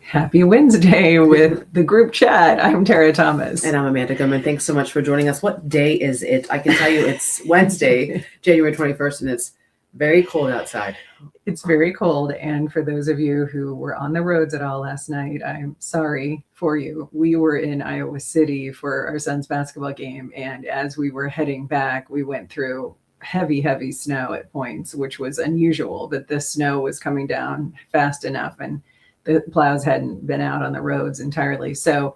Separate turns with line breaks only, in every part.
Happy Wednesday with the group chat. I'm Tara Thomas.
And I'm Amanda Goodman. Thanks so much for joining us. What day is it? I can tell you it's Wednesday, January 21st, and it's very cold outside.
It's very cold. And for those of you who were on the roads at all last night, I'm sorry for you. We were in Iowa City for our son's basketball game. And as we were heading back, we went through heavy snow at points, which was unusual, but the snow was coming down fast enough and the plows hadn't been out on the roads entirely. So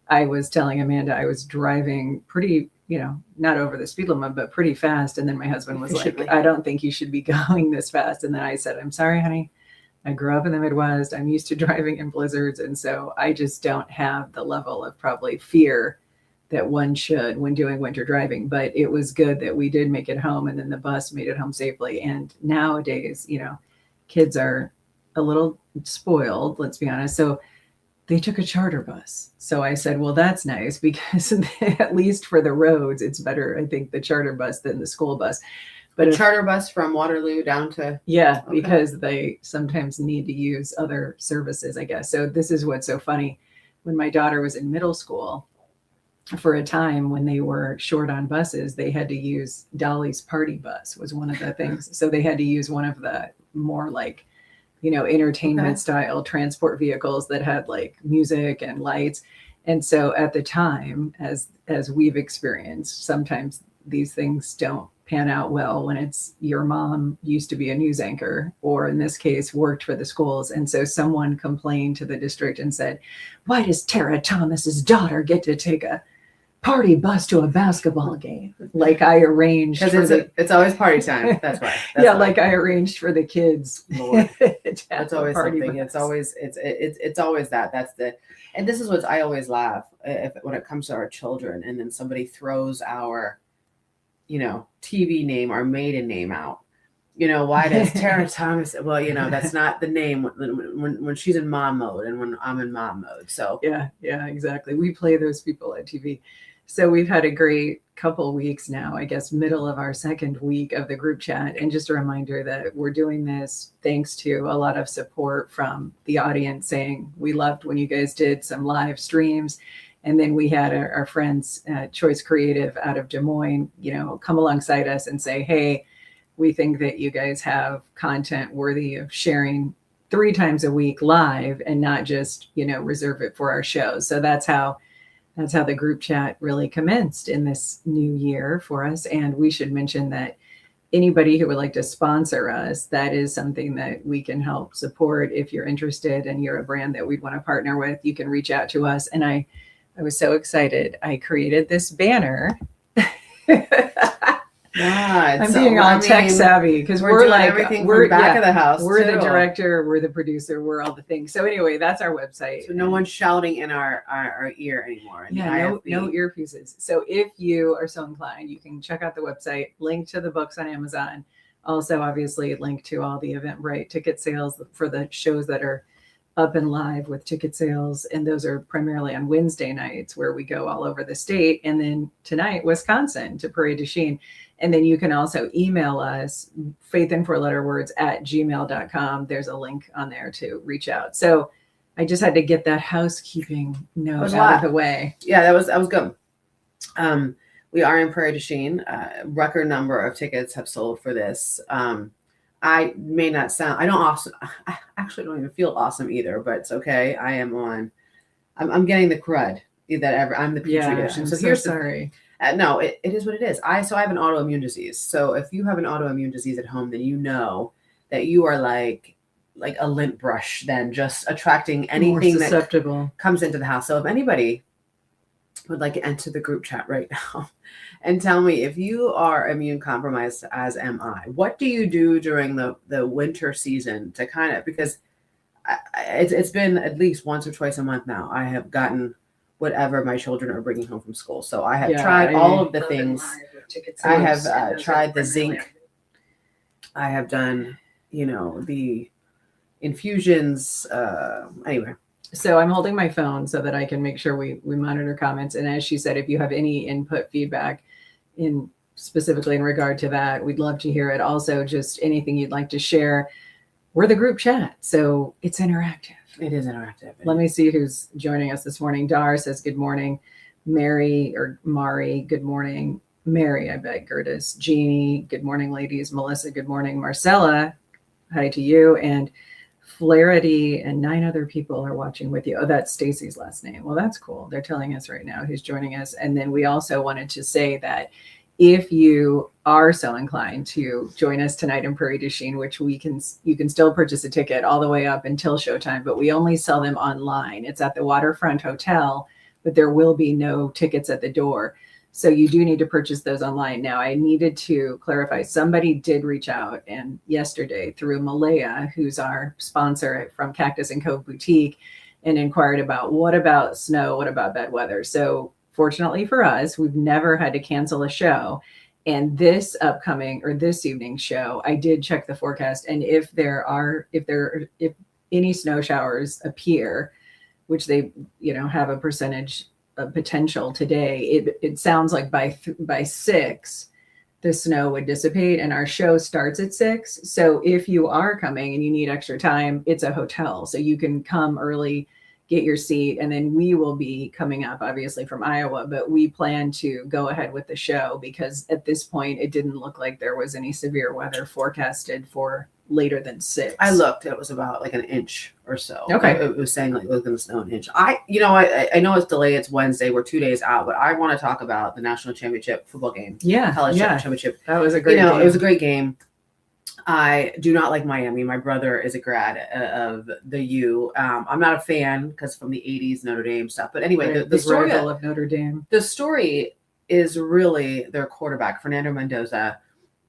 I was telling Amanda I was driving pretty, not over the speed limit, but pretty fast. And then my husband was like, I don't think you should be going this fast. And then I said, I'm sorry, honey. I grew up in the Midwest. I'm used to driving in blizzards. And so I just don't have the level of probably fear that one should when doing winter driving. But it was good that we did make it home, and then the bus made it home safely. And nowadays, kids are a little spoiled, let's be honest. So they took a charter bus. So I said, well, that's nice because at least for the roads, it's better, I think, the charter bus than the school bus.
But a charter bus from Waterloo down to...
Yeah, okay. Because they sometimes need to use other services, I guess. So this is what's so funny. When my daughter was in middle school, for a time when they were short on buses, they had to use Dolly's Party Bus was one of the things. So they had to use one of the more like, entertainment style transport vehicles that had like music and lights. And so at the time, as we've experienced, sometimes these things don't pan out well when it's your mom used to be a news anchor, or in this case, worked for the schools. And so someone complained to the district and said, why does Tara Thomas's daughter get to take a party bus to a basketball game? Like I arranged,
because it's always party time. That's why.
Like I arranged for the kids.
Lord, that's always something. Bus. It's always that. That's the, and this is what I always laugh when it comes to our children, and then somebody throws our, TV name, our maiden name out. Why does Tara Thomas? Well, that's not the name when she's in mom mode and when I'm in mom mode. So
yeah, exactly. We play those people at TV. So we've had a great couple weeks now, I guess middle of our second week of the group chat. And just a reminder that we're doing this thanks to a lot of support from the audience saying we loved when you guys did some live streams. And then we had our friends at Choice Creative out of Des Moines, come alongside us and say, hey, we think that you guys have content worthy of sharing 3 times a week live and not just, reserve it for our shows. So that's how the group chat really commenced in this new year for us. And we should mention that anybody who would like to sponsor us, that is something that we can help support. If you're interested and you're a brand that we'd want to partner with, you can reach out to us. And I was so excited. I created this banner.
Yeah,
I'm being all tech savvy because we're like
everything we're back of the house.
We're the director, we're the producer, we're all the things. So anyway, that's our website.
So no one's shouting in our ear anymore.
Yeah, no earpieces. So if you are so inclined, you can check out the website, link to the books on Amazon. Also, obviously, link to all the Eventbrite ticket sales for the shows that are up and live with ticket sales. And those are primarily on Wednesday nights where we go all over the state. And then tonight, Wisconsin to Parade de Chine. And then you can also email us, faithinfourletterwords@gmail.com. There's a link on there to reach out. So I just had to get that housekeeping note out of the way.
Yeah, that was good. We are in Parade de Chine. Record number of tickets have sold for this. I may not sound, I actually don't even feel awesome either, but it's okay. I'm getting the crud that I'm the petri dish.
And so here's sorry.
No, it is what it is. I have an autoimmune disease. So if you have an autoimmune disease at home, then you know that you are like a lint brush, then just attracting anything that comes into the house. So if anybody would like to enter the group chat right now and tell me if you are immune compromised, as am I, what do you do during the winter season to kind of, because it's been at least once or twice a month now, I have gotten whatever my children are bringing home from school. So I have tried all of the things. I have tried the zinc. I have done, the infusions. Anyway.
So I'm holding my phone so that I can make sure we monitor comments. And as she said, if you have any input, feedback specifically in regard to that, we'd love to hear it. Also, just anything you'd like to share. we're the group chat, so it's interactive.
It is interactive.
Let me see who's joining us this morning. Dar says, good morning. Mary or Mari, good morning. Mary, I beg, Gertis. Jeannie, good morning, ladies. Melissa, good morning. Marcella, hi to you. And Flaherty and 9 other people are watching with you. Oh, that's Stacy's last name. Well, that's cool. They're telling us right now who's joining us. And then we also wanted to say that if you are so inclined to join us tonight in Prairie du Chien, which you can still purchase a ticket all the way up until showtime, but we only sell them online. It's at the Waterfront Hotel, but there will be no tickets at the door. So you do need to purchase those online. Now, I needed to clarify, somebody did reach out and yesterday through Malaya, who's our sponsor from Cactus and Cove Boutique, and inquired about what about snow, what about bad weather. So fortunately for us, we've never had to cancel a show. And this evening show, I did check the forecast. And if any snow showers appear, which they, have a percentage of potential today, it sounds like by 6, the snow would dissipate, and our show starts at 6. So if you are coming and you need extra time, it's a hotel. So you can come early, get your seat, and then we will be coming up obviously from Iowa, but we plan to go ahead with the show because at this point it didn't look like there was any severe weather forecasted for later than 6.
I looked, it was about like an inch or so.
Okay.
It was saying like it was going to snow an inch. I know it's delayed, it's Wednesday, we're 2 days out, but I want to talk about the national championship football game. College championship.
That was a great game.
It was a great game. I do not like Miami. My brother is a grad of the U. I'm not a fan because from the 80s Notre Dame stuff. But anyway, the story
of Notre Dame.
The story is really their quarterback, Fernando Mendoza,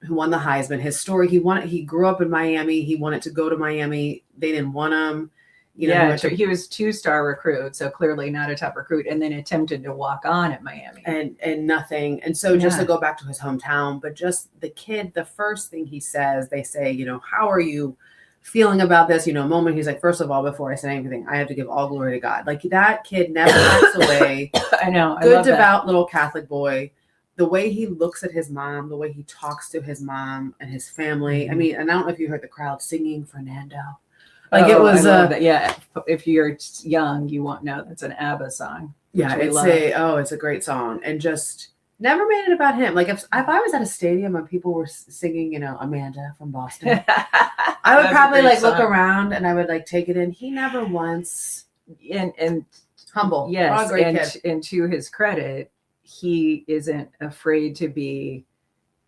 who won the Heisman. His story, he grew up in Miami. He wanted to go to Miami. They didn't want him.
He was 2-star recruit, so clearly not a top recruit, and then attempted to walk on at Miami.
And nothing. And so just to go back to his hometown, but just the kid, the first thing he says, they say, how are you feeling about this? Moment. He's like, first of all, before I say anything, I have to give all glory to God. Like that kid never backs away.
I know.
Good, devout little Catholic boy. The way he looks at his mom, the way he talks to his mom and his family. Mm-hmm. I mean, and I don't know if you heard the crowd singing Fernando. Like it was
if you're young, you won't know that's an ABBA song.
Yeah, it's a great song, and just never made it about him. Like if I was at a stadium and people were singing, Amanda from Boston, I would probably look around and I would take it in. He never once
and
humble.
Yes, and to his credit, he isn't afraid to be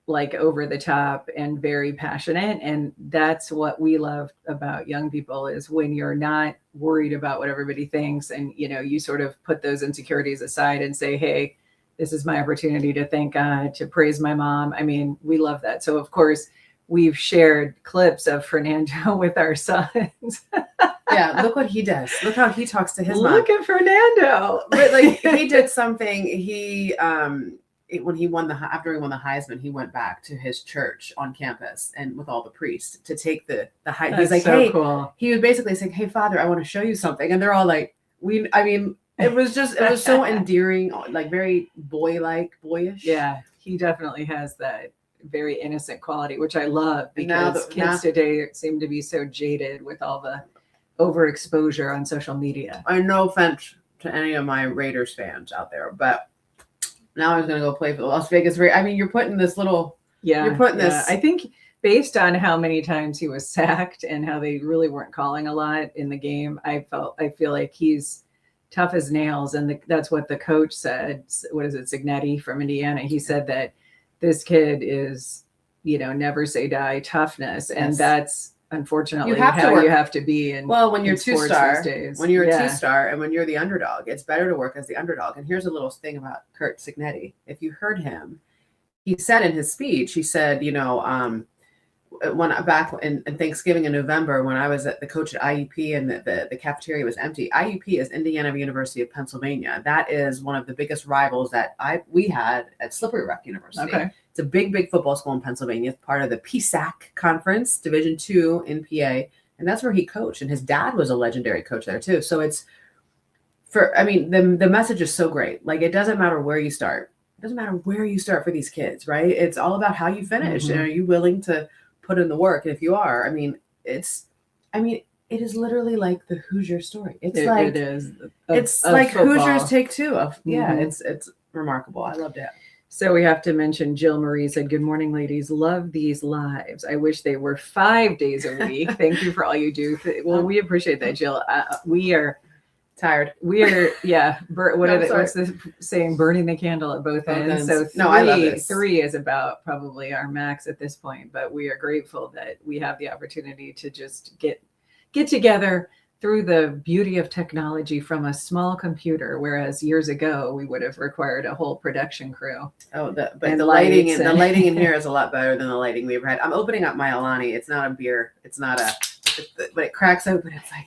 over the top and very passionate. And that's what we love about young people is when you're not worried about what everybody thinks. And, you sort of put those insecurities aside and say, hey, this is my opportunity to thank God, to praise my mom. I mean, we love that. So of course we've shared clips of Fernando with our sons.
Yeah. Look what he does. Look how he talks to his mom.
Look at Fernando.
But he did something. When he won after he won the Heisman, he went back to his church on campus and with all the priests to take the Heisman. He's like, so hey, cool. He was basically saying, hey, Father, I want to show you something. And they're all like, it was so endearing, very boyish.
Yeah. He definitely has that very innocent quality, which I love because kids today seem to be so jaded with all the overexposure on social media.
No offense to any of my Raiders fans out there, but now I was going to go play for the Las Vegas Raiders. I mean, you're putting this little. Yeah. You're putting this.
I think based on how many times he was sacked and how they really weren't calling a lot in the game, I feel like he's tough as nails. And that's what the coach said. What is it? Signetti from Indiana. He said that this kid is, never say die toughness. And that's unfortunately you have to be in.
Well, when you're 2-star, when you're a 2-star and when you're the underdog, it's better to work as the underdog. And here's a little thing about Curt Cignetti. If you heard him, he said in his speech, he said, when back in Thanksgiving in November, when I was the coach at IUP and the cafeteria was empty. IUP is Indiana University of Pennsylvania. That is one of the biggest rivals that we had at Slippery Rock University.
Okay.
It's a big football school in Pennsylvania. It's part of the PSAC conference, Division II in PA. And that's where he coached. And his dad was a legendary coach there too. So the message is so great. It doesn't matter where you start. It doesn't matter where you start for these kids, right? It's all about how you finish. Mm-hmm. And are you willing to put in the work? And if you are, it's I mean, it is literally like the Hoosier story. It's
it is.
It's like football. Hoosiers Take Two. It's remarkable. I loved it.
So we have to mention Jill Marie said, "Good morning, ladies. Love these lives. I wish they were 5 days a week. Thank you for all you do." Well, we appreciate that, Jill. We are
tired.
We are, yeah. What's the saying? Burning the candle at both ends. So
I love this.
3 is about probably our max at this point, but we are grateful that we have the opportunity to just get together through the beauty of technology from a small computer, whereas years ago we would have required a whole production crew.
Oh, but the lighting in here is a lot better than the lighting we've had. I'm opening up my Alani. It's not a beer. It's not but it cracks open. It's like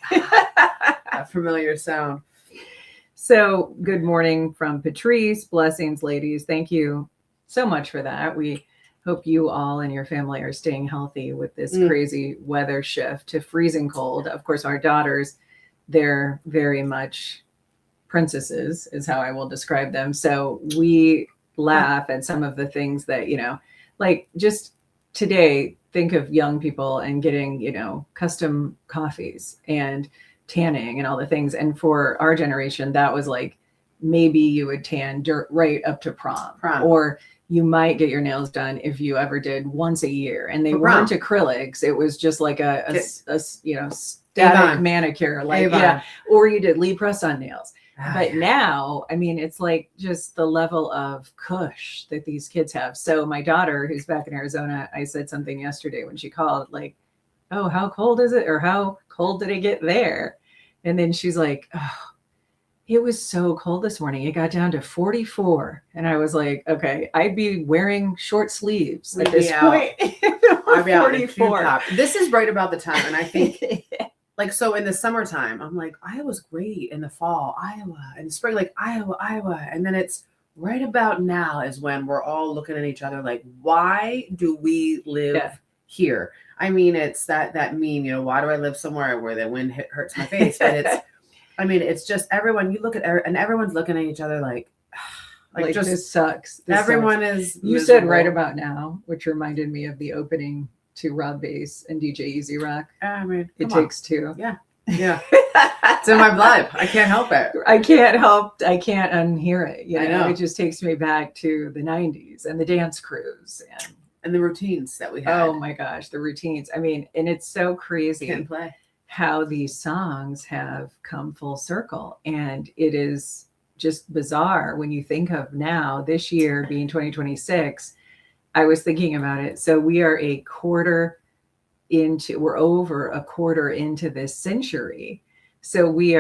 a familiar sound.
So good morning from Patrice. Blessings, ladies. Thank you so much for that. We hope you all and your family are staying healthy with this crazy weather shift to freezing cold. Of course, our daughters, they're very much princesses, is how I will describe them. So we laugh at some of the things that, like just today, think of young people and getting, custom coffees and tanning and all the things. And for our generation, that was like, maybe you would tan right up to prom. Or you might get your nails done if you ever did once a year, and they weren't acrylics. It was just like a static manicure, or you did Lee press-on nails. But now, I mean, it's like just the level of cush that these kids have. So my daughter, who's back in Arizona, I said something yesterday when she called, like, "Oh, how cold is it?" Or "How cold did it get there?" And then she's like, "Oh, it was so cold this morning. It got down to 44. And I was like, okay, I'd be wearing short sleeves at this point.
I'd be out in 44. This is right about the time. And I think like, so in the summertime, I'm like, Iowa's great. In the fall, Iowa. In the spring, like Iowa. And then it's right about now is when we're all looking at each other like, why do we live here? I mean, it's that meme, why do I live somewhere where the wind hurts my face? But it's just everyone, you look at and everyone's looking at each other like just
this sucks.
Everyone is.
You miserable. Said right about now, which reminded me of the opening to Rob Bass and DJ Easy Rock.
I mean,
it takes two.
Yeah. It's in my blood. I can't help it.
I can't unhear it. I know. It just takes me back to the 90s and the dance crews
and the routines that we had.
Oh my gosh, the routines. I mean, and it's so crazy.
Can't play.
How these songs have come full circle. And it is just bizarre when you think of now, this year being 2026, I was thinking about it. So we are we're over a quarter into this century. So we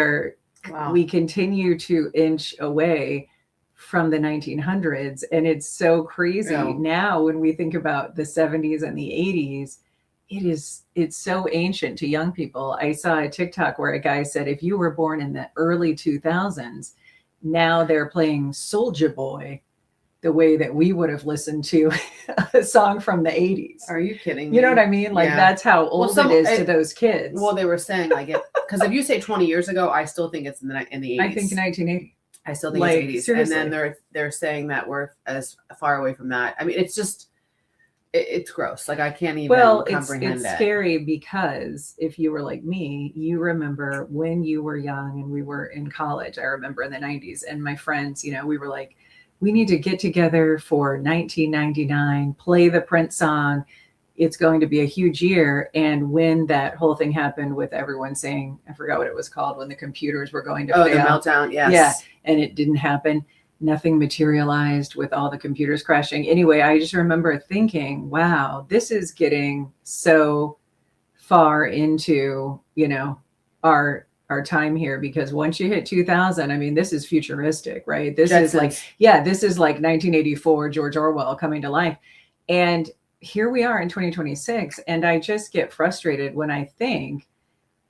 continue to inch away from the 1900s. And it's so crazy now when we think about the 70s and the 80s. It's so ancient to young people. I saw a TikTok where a guy said, if you were born in the early 2000s, now they're playing Soulja Boy the way that we would have listened to a song from the 80s.
Are you kidding me?
You know what I mean? Like that's how old it is to those kids.
Well, they were saying like it, because if you say 20 years ago, I still think it's in the 80s.
I think 1980.
I still think it's 80s. Seriously. And then they're saying that we're as far away from that. I mean, it's just, it's gross. Like I can't even comprehend it.
It's scary because if you were like me, you remember when you were young and we were in college. I remember in the 90s and my friends, we were like, we need to get together for 1999, play the Prince song. It's going to be a huge year. And when that whole thing happened with everyone saying, I forgot what it was called, when the computers were going to fail.
The meltdown. Yes.
Yeah. And it didn't happen. Nothing materialized with all the computers crashing. Anyway, I just remember thinking, wow, this is getting so far into, our time here, because once you hit 2000, I mean, this is futuristic, right? This is like 1984, George Orwell coming to life. And here we are in 2026. And I just get frustrated when I think,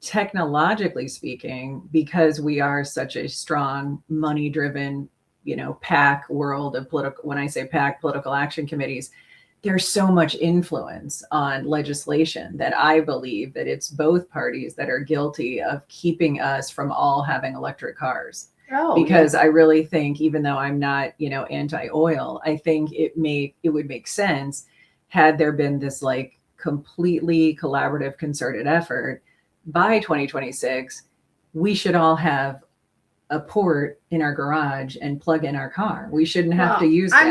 technologically speaking, because we are such a strong money-driven PAC world of when I say PAC, political action committees, there's so much influence on legislation that I believe that it's both parties that are guilty of keeping us from all having electric cars. Because I really think, even though I'm not, anti-oil, I think it would make sense had there been this like completely collaborative, concerted effort by 2026, we should all have a port in our garage and plug in our car. We shouldn't have to use gas.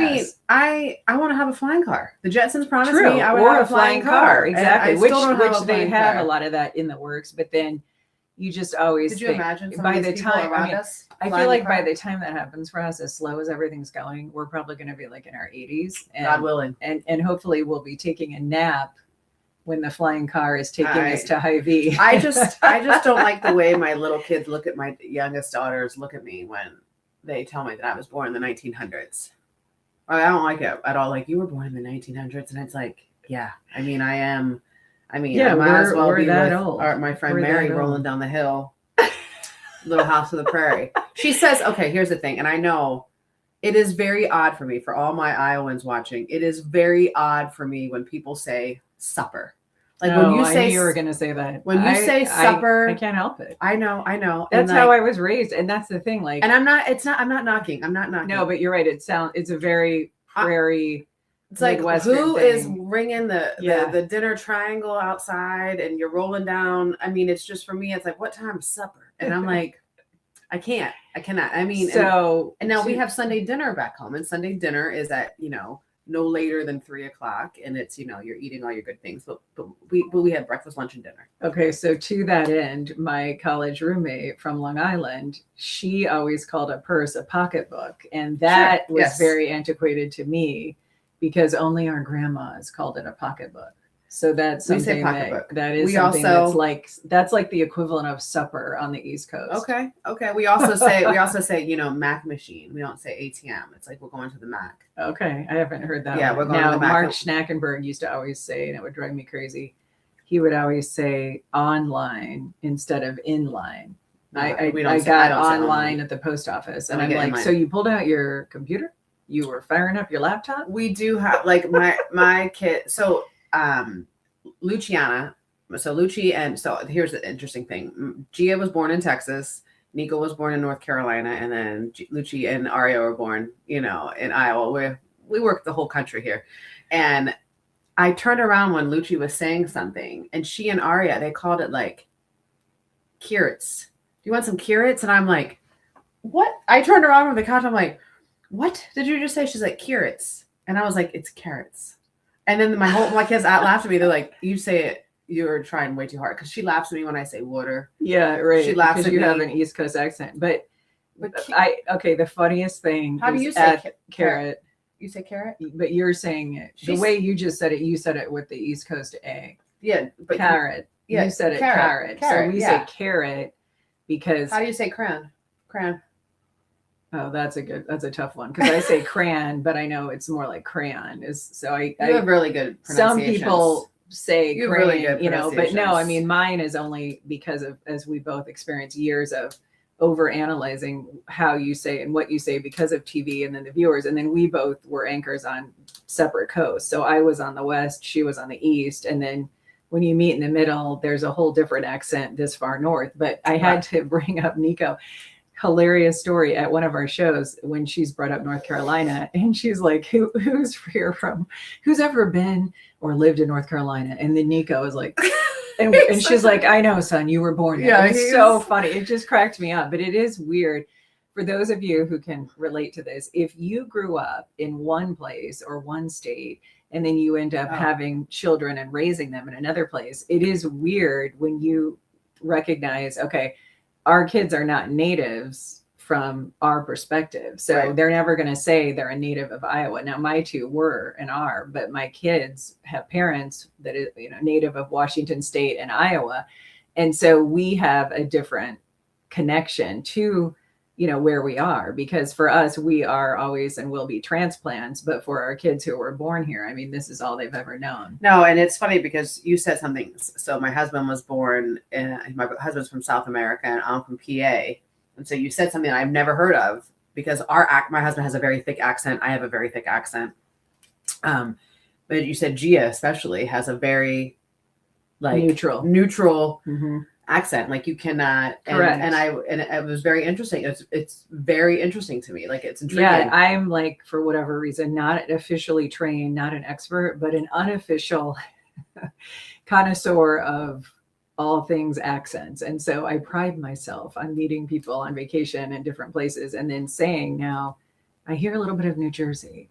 I mean, I want to have a flying car. The Jetsons promised
True.
me I would
or
have a flying car.
Exactly. Which they have
car.
a lot of that in the works, but then you just always
Did you imagine
by the time
around us?
I feel like by the time that happens for us, as slow as everything's going, we're probably going to be like in our 80s. And,
God willing.
And hopefully we'll be taking a nap when the flying car is taking us to Hy-Vee.
I just don't like the way my little kids look at my youngest daughters look at me when they tell me that I was born in the 1900s. I don't like it at all. Like, you were born in the 1900s, and it's like, yeah. I mean, I am. I mean,
yeah,
I might as well be
that
with
old.
My friend Mary rolling down the hill, Little House of the Prairie. She says, okay, here's the thing, and I know it is very odd for me, for all my Iowans watching, it is very odd for me when people say supper. Like when you say,
I knew you were going to say that.
When you say supper,
I can't help it.
I know.
That's how I was raised, and that's the thing. Like,
and I'm not knocking. No,
but you're right. It's a very prairie.
It's like, who is ringing the dinner triangle outside, and you're rolling down. I mean, it's just, for me, it's like, what time is supper? And I'm like, I cannot. I mean, and now we have Sunday dinner back home, and Sunday dinner is at, no later than 3:00, and it's, you're eating all your good things, but we had breakfast, lunch, and dinner.
Okay, so to that end, my college roommate from Long Island, she always called a purse a pocketbook, and that was very antiquated to me, because only our grandmas called it a pocketbook. So that's something that is something that's like the equivalent of supper on the East Coast.
Okay. We also say Mac machine. We don't say ATM. It's like, we're going to the Mac.
Okay, I haven't heard that.
Yeah, we're going to the Mac.
Mark Schnackenberg used to always say, and it would drive me crazy, he would always say online instead of in line. I got online at the post office, and I'm like, so you pulled out your computer? You were firing up your laptop?
We do have, like, my kid. So Luciana. So Lucci, and so here's the interesting thing. Gia was born in Texas. Nico was born in North Carolina, and then Lucci and Aria were born, in Iowa. We work the whole country here. And I turned around when Lucci was saying something, and she and Aria, they called it like carrots. Do you want some carrots? And I'm like, what? I turned around from the couch. I'm like, what did you just say? She's like, carrots. And I was like, it's carrots. And then my kids laughed at me. They're like, you say it, you're trying way too hard. Because she laughs at me when I say water.
Yeah, right.
She laughs at me.
You have an East Coast accent. But the funniest thing.
How do you say
carrot?
You say carrot?
But you're saying it. The way you just said it, you said it with the East Coast A.
Yeah. But
carrot.
Yeah,
you said it carrot. So we say carrot because.
How do you say crayon? Crayon.
Oh, that's a tough one, because I say crayon, but I know it's more like crayon. You
have really good pronunciations.
Some people say
you
crayon,
really good
but no, I mean, mine is only because of, as we both experienced, years of over analyzing how you say and what you say because of TV and then the viewers. And then we both were anchors on separate coasts. So I was on the West, she was on the East. And then when you meet in the middle, there's a whole different accent this far north. But I had to bring up Nico. Hilarious story at one of our shows when she's brought up North Carolina, and she's like, who's ever been or lived in North Carolina? And then Nico was like, and she's like, I know, son, you were born there. Yeah, it's so funny. It just cracked me up. But it is weird for those of you who can relate to this. If you grew up in one place or one state, and then you end up having children and raising them in another place, it is weird when you recognize, okay, our kids are not natives from our perspective. So they're never going to say they're a native of Iowa. Now, my two were and are, but my kids have parents that is, native of Washington State and Iowa. And so we have a different connection to, where we are, because for us, we are always and will be transplants. But for our kids who were born here, I mean, this is all they've ever known.
No, and it's funny because you said something. So my husband was born, my husband's from South America, and I'm from PA. And so you said something I've never heard of, because my husband has a very thick accent. I have a very thick accent. But you said Gia especially has a very neutral
mm-hmm.
accent. Like you cannot.
Correct.
And it was very interesting. It's very interesting to me. Like it's intriguing.
Yeah, I'm like, for whatever reason, not officially trained, not an expert, but an unofficial connoisseur of all things accents. And so I pride myself on meeting people on vacation in different places and then saying, now I hear a little bit of New Jersey.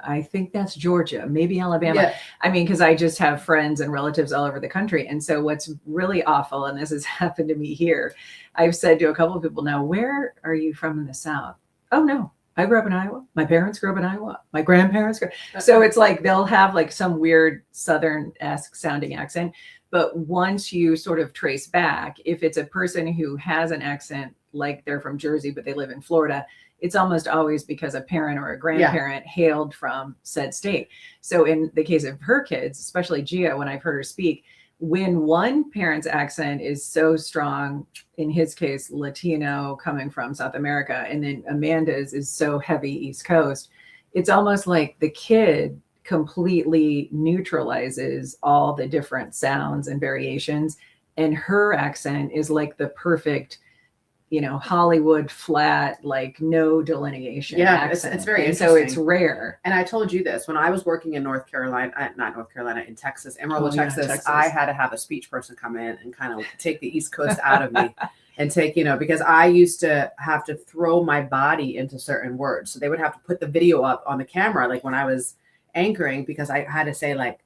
I think that's Georgia, maybe Alabama.
Yeah.
I mean, because I just have friends and relatives all over the country. And so what's really awful, and this has happened to me here, I've said to a couple of people now, where are you from in the South? Oh, no, I grew up in Iowa. My parents grew up in Iowa. My grandparents grew. So it's like they'll have like some weird Southern-esque sounding accent. But once you sort of trace back, if it's a person who has an accent, like they're from Jersey, but they live in Florida, it's almost always because a parent or a grandparent hailed from said state. So in the case of her kids, especially Gia, when I've heard her speak, when one parent's accent is so strong, in his case, Latino coming from South America, and then Amanda's is so heavy East Coast, it's almost like the kid completely neutralizes all the different sounds and variations. And her accent is like the perfect, Hollywood flat, like no delineation.
Yeah, it's very interesting.
So it's rare.
And I told you this when I was working in in Texas, Amarillo, Texas. I had to have a speech person come in and kind of take the East Coast out of me and take, because I used to have to throw my body into certain words. So they would have to put the video up on the camera, like when I was anchoring, because I had to say like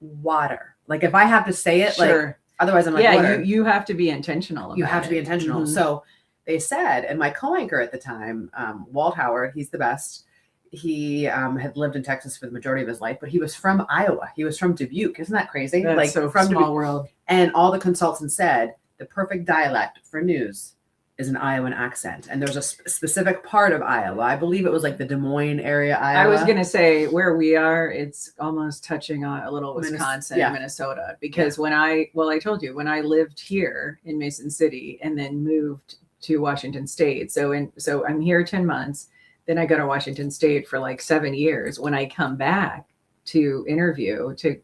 water. Like if I have to say it, like otherwise I'm like, water.
You have to be intentional.
You have to be intentional. Mm-hmm. So they said, and my co-anchor at the time, Walt Howard, he's the best. He had lived in Texas for the majority of his life, but he was from Iowa. He was from Dubuque. Isn't that crazy?
That's
like
so
from
small
Dubuque.
World.
And all the consultants said the perfect dialect for news is an Iowan accent. And there's a specific part of Iowa. I believe it was like the Des Moines area, Iowa.
I was going to say where we are, it's almost touching on a little Wisconsin, Minnesota. Because when I told you, when I lived here in Mason City and then moved to Washington State. So I'm here 10 months. Then I go to Washington State for like 7 years. When I come back to interview, to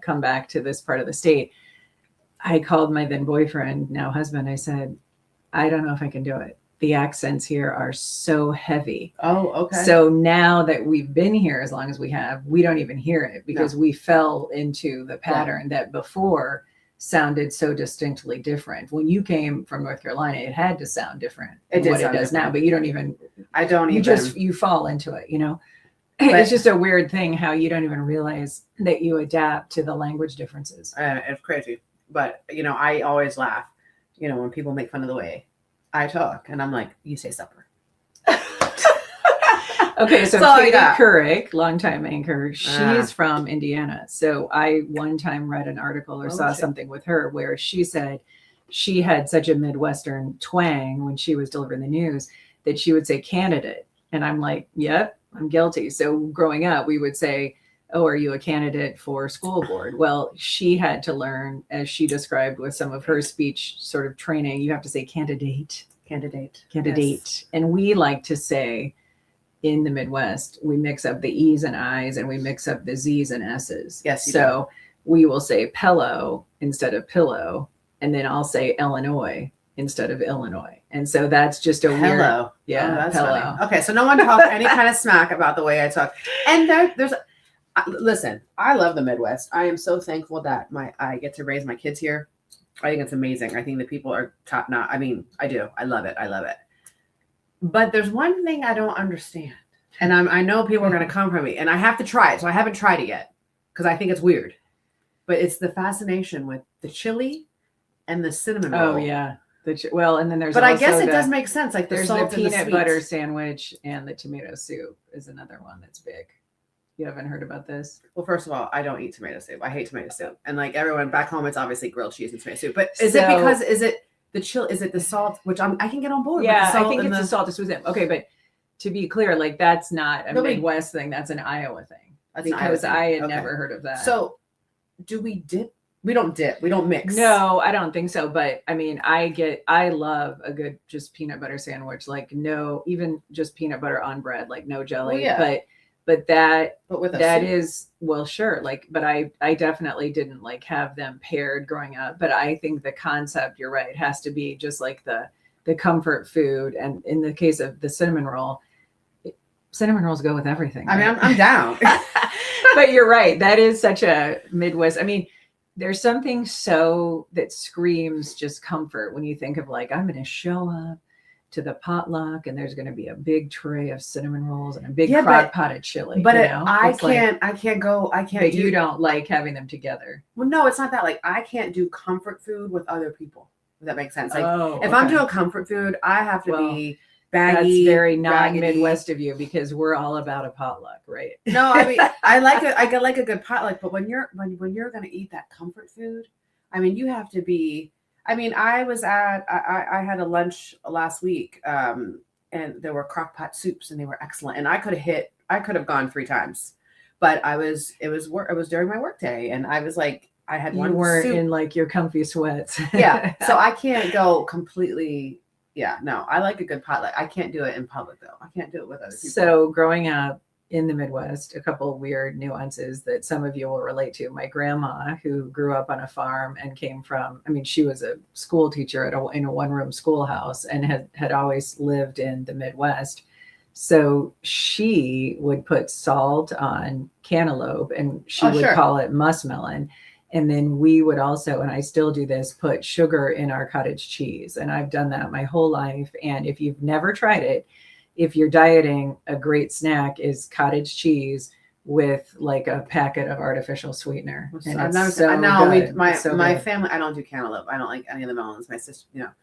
come back to this part of the state, I called my then boyfriend, now husband. I said, I don't know if I can do it. The accents here are so heavy.
Oh, okay.
So now that we've been here as long as we have, we don't even hear it because we fell into the pattern that before sounded so distinctly different. When you came from North Carolina, it had to sound different than what it does now, but you don't even.
I don't
you
even.
You fall into it, It's just a weird thing how you don't even realize that you adapt to the language differences.
It's crazy. But, I always laugh, when people make fun of the way I talk, and I'm like, you say supper.
Okay, so Katie Couric, longtime anchor, she's from Indiana. So I one time read an article or saw something with her where she said she had such a Midwestern twang when she was delivering the news that she would say candidate. And I'm like, yep, I'm guilty. So growing up, we would say, oh, are you a candidate for school board? Well, she had to learn, as she described with some of her speech sort of training, you have to say candidate. Yes. And we like to say in the Midwest, we mix up the E's and I's and we mix up the Z's and S's.
Yes.
So we will say pillow instead of pillow. And then I'll say Illinois instead of Illinois. And so that's just a weird.
Yeah. Oh, that's funny. Okay. So no one talks any kind of smack about the way I talk. And there's listen, I love the Midwest. I am so thankful that I get to raise my kids here. I think it's amazing. I think the people are top notch. I mean, I do. I love it. But there's one thing I don't understand. And I know people are going to come from me and I have to try it. So I haven't tried it yet because I think it's weird. But it's the fascination with the chili and the cinnamon roll.
Oh, yeah. And then there's
But I guess it does make sense. Like
there's the peanut butter sandwich and the tomato soup is another one that's big. You haven't heard about this?
Well, first of all, I don't eat tomato soup. I hate tomato soup. And like everyone back home, it's obviously grilled cheese and tomato soup. But is it the chill? Is it the salt? Which I can get on board with.
Yeah, I think it's the salt. This was it. Okay, but to be clear, like that's not a Midwest thing. That's an Iowa thing. Because I had never heard of that.
So do we dip? We don't dip. We don't mix.
No, I don't think so. But I mean, I love a good just peanut butter sandwich. Like even just peanut butter on bread, like no jelly.
Well, yeah.
But that
soup.
is, well, sure. Like, but I definitely didn't like have them paired growing up. But I think the concept, you're right, has to be just like the comfort food. And in the case of the cinnamon roll, cinnamon rolls go with everything.
Right? I mean, I'm down.
But you're right. That is such a Midwest. I mean, there's something so that screams just comfort when you think of like, I'm going to show up to the potluck and there's going to be a big tray of cinnamon rolls and a big crock pot of chili.
But
I
can't go.
But you don't like having them together.
Well, no, it's not that. Like, I can't do comfort food with other people. Does that make sense? Like, if I'm doing comfort food, I have to be baggy.
That's very non-Midwest of you because we're all about a potluck, right?
No, I mean, I like a good potluck, but when you're going to eat that comfort food, I mean, you have to be. I mean, I had a lunch last week, and there were crock pot soups, and they were excellent. And I could have gone 3 times, but it was during my work day, and I was like, I had one.
You weren't in like your comfy sweats.
Yeah, so I can't go completely. Yeah, no, I like a good potluck. I can't do it in public though. I can't do it with other people.
So growing up in the Midwest, a couple of weird nuances that some of you will relate to. My grandma, who grew up on a farm and came from, I mean, she was a school teacher in a one-room schoolhouse and had always lived in the Midwest. So she would put salt on cantaloupe and she would call it muskmelon. And then we would also, and I still do this, put sugar in our cottage cheese. And I've done that my whole life. And if you've never tried it, if you're dieting, a great snack is cottage cheese with like a packet of artificial sweetener. And
my family, I don't do cantaloupe. I don't like any of the melons. My sister,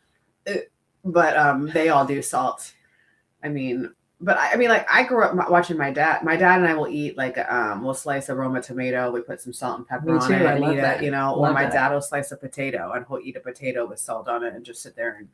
but they all do salt. I mean, like I grew up watching my dad. My dad and I will eat like we'll slice a Roma tomato. We put some salt and pepper on it and eat it. Or my dad will slice a potato and he'll eat a potato with salt on it and just sit there and.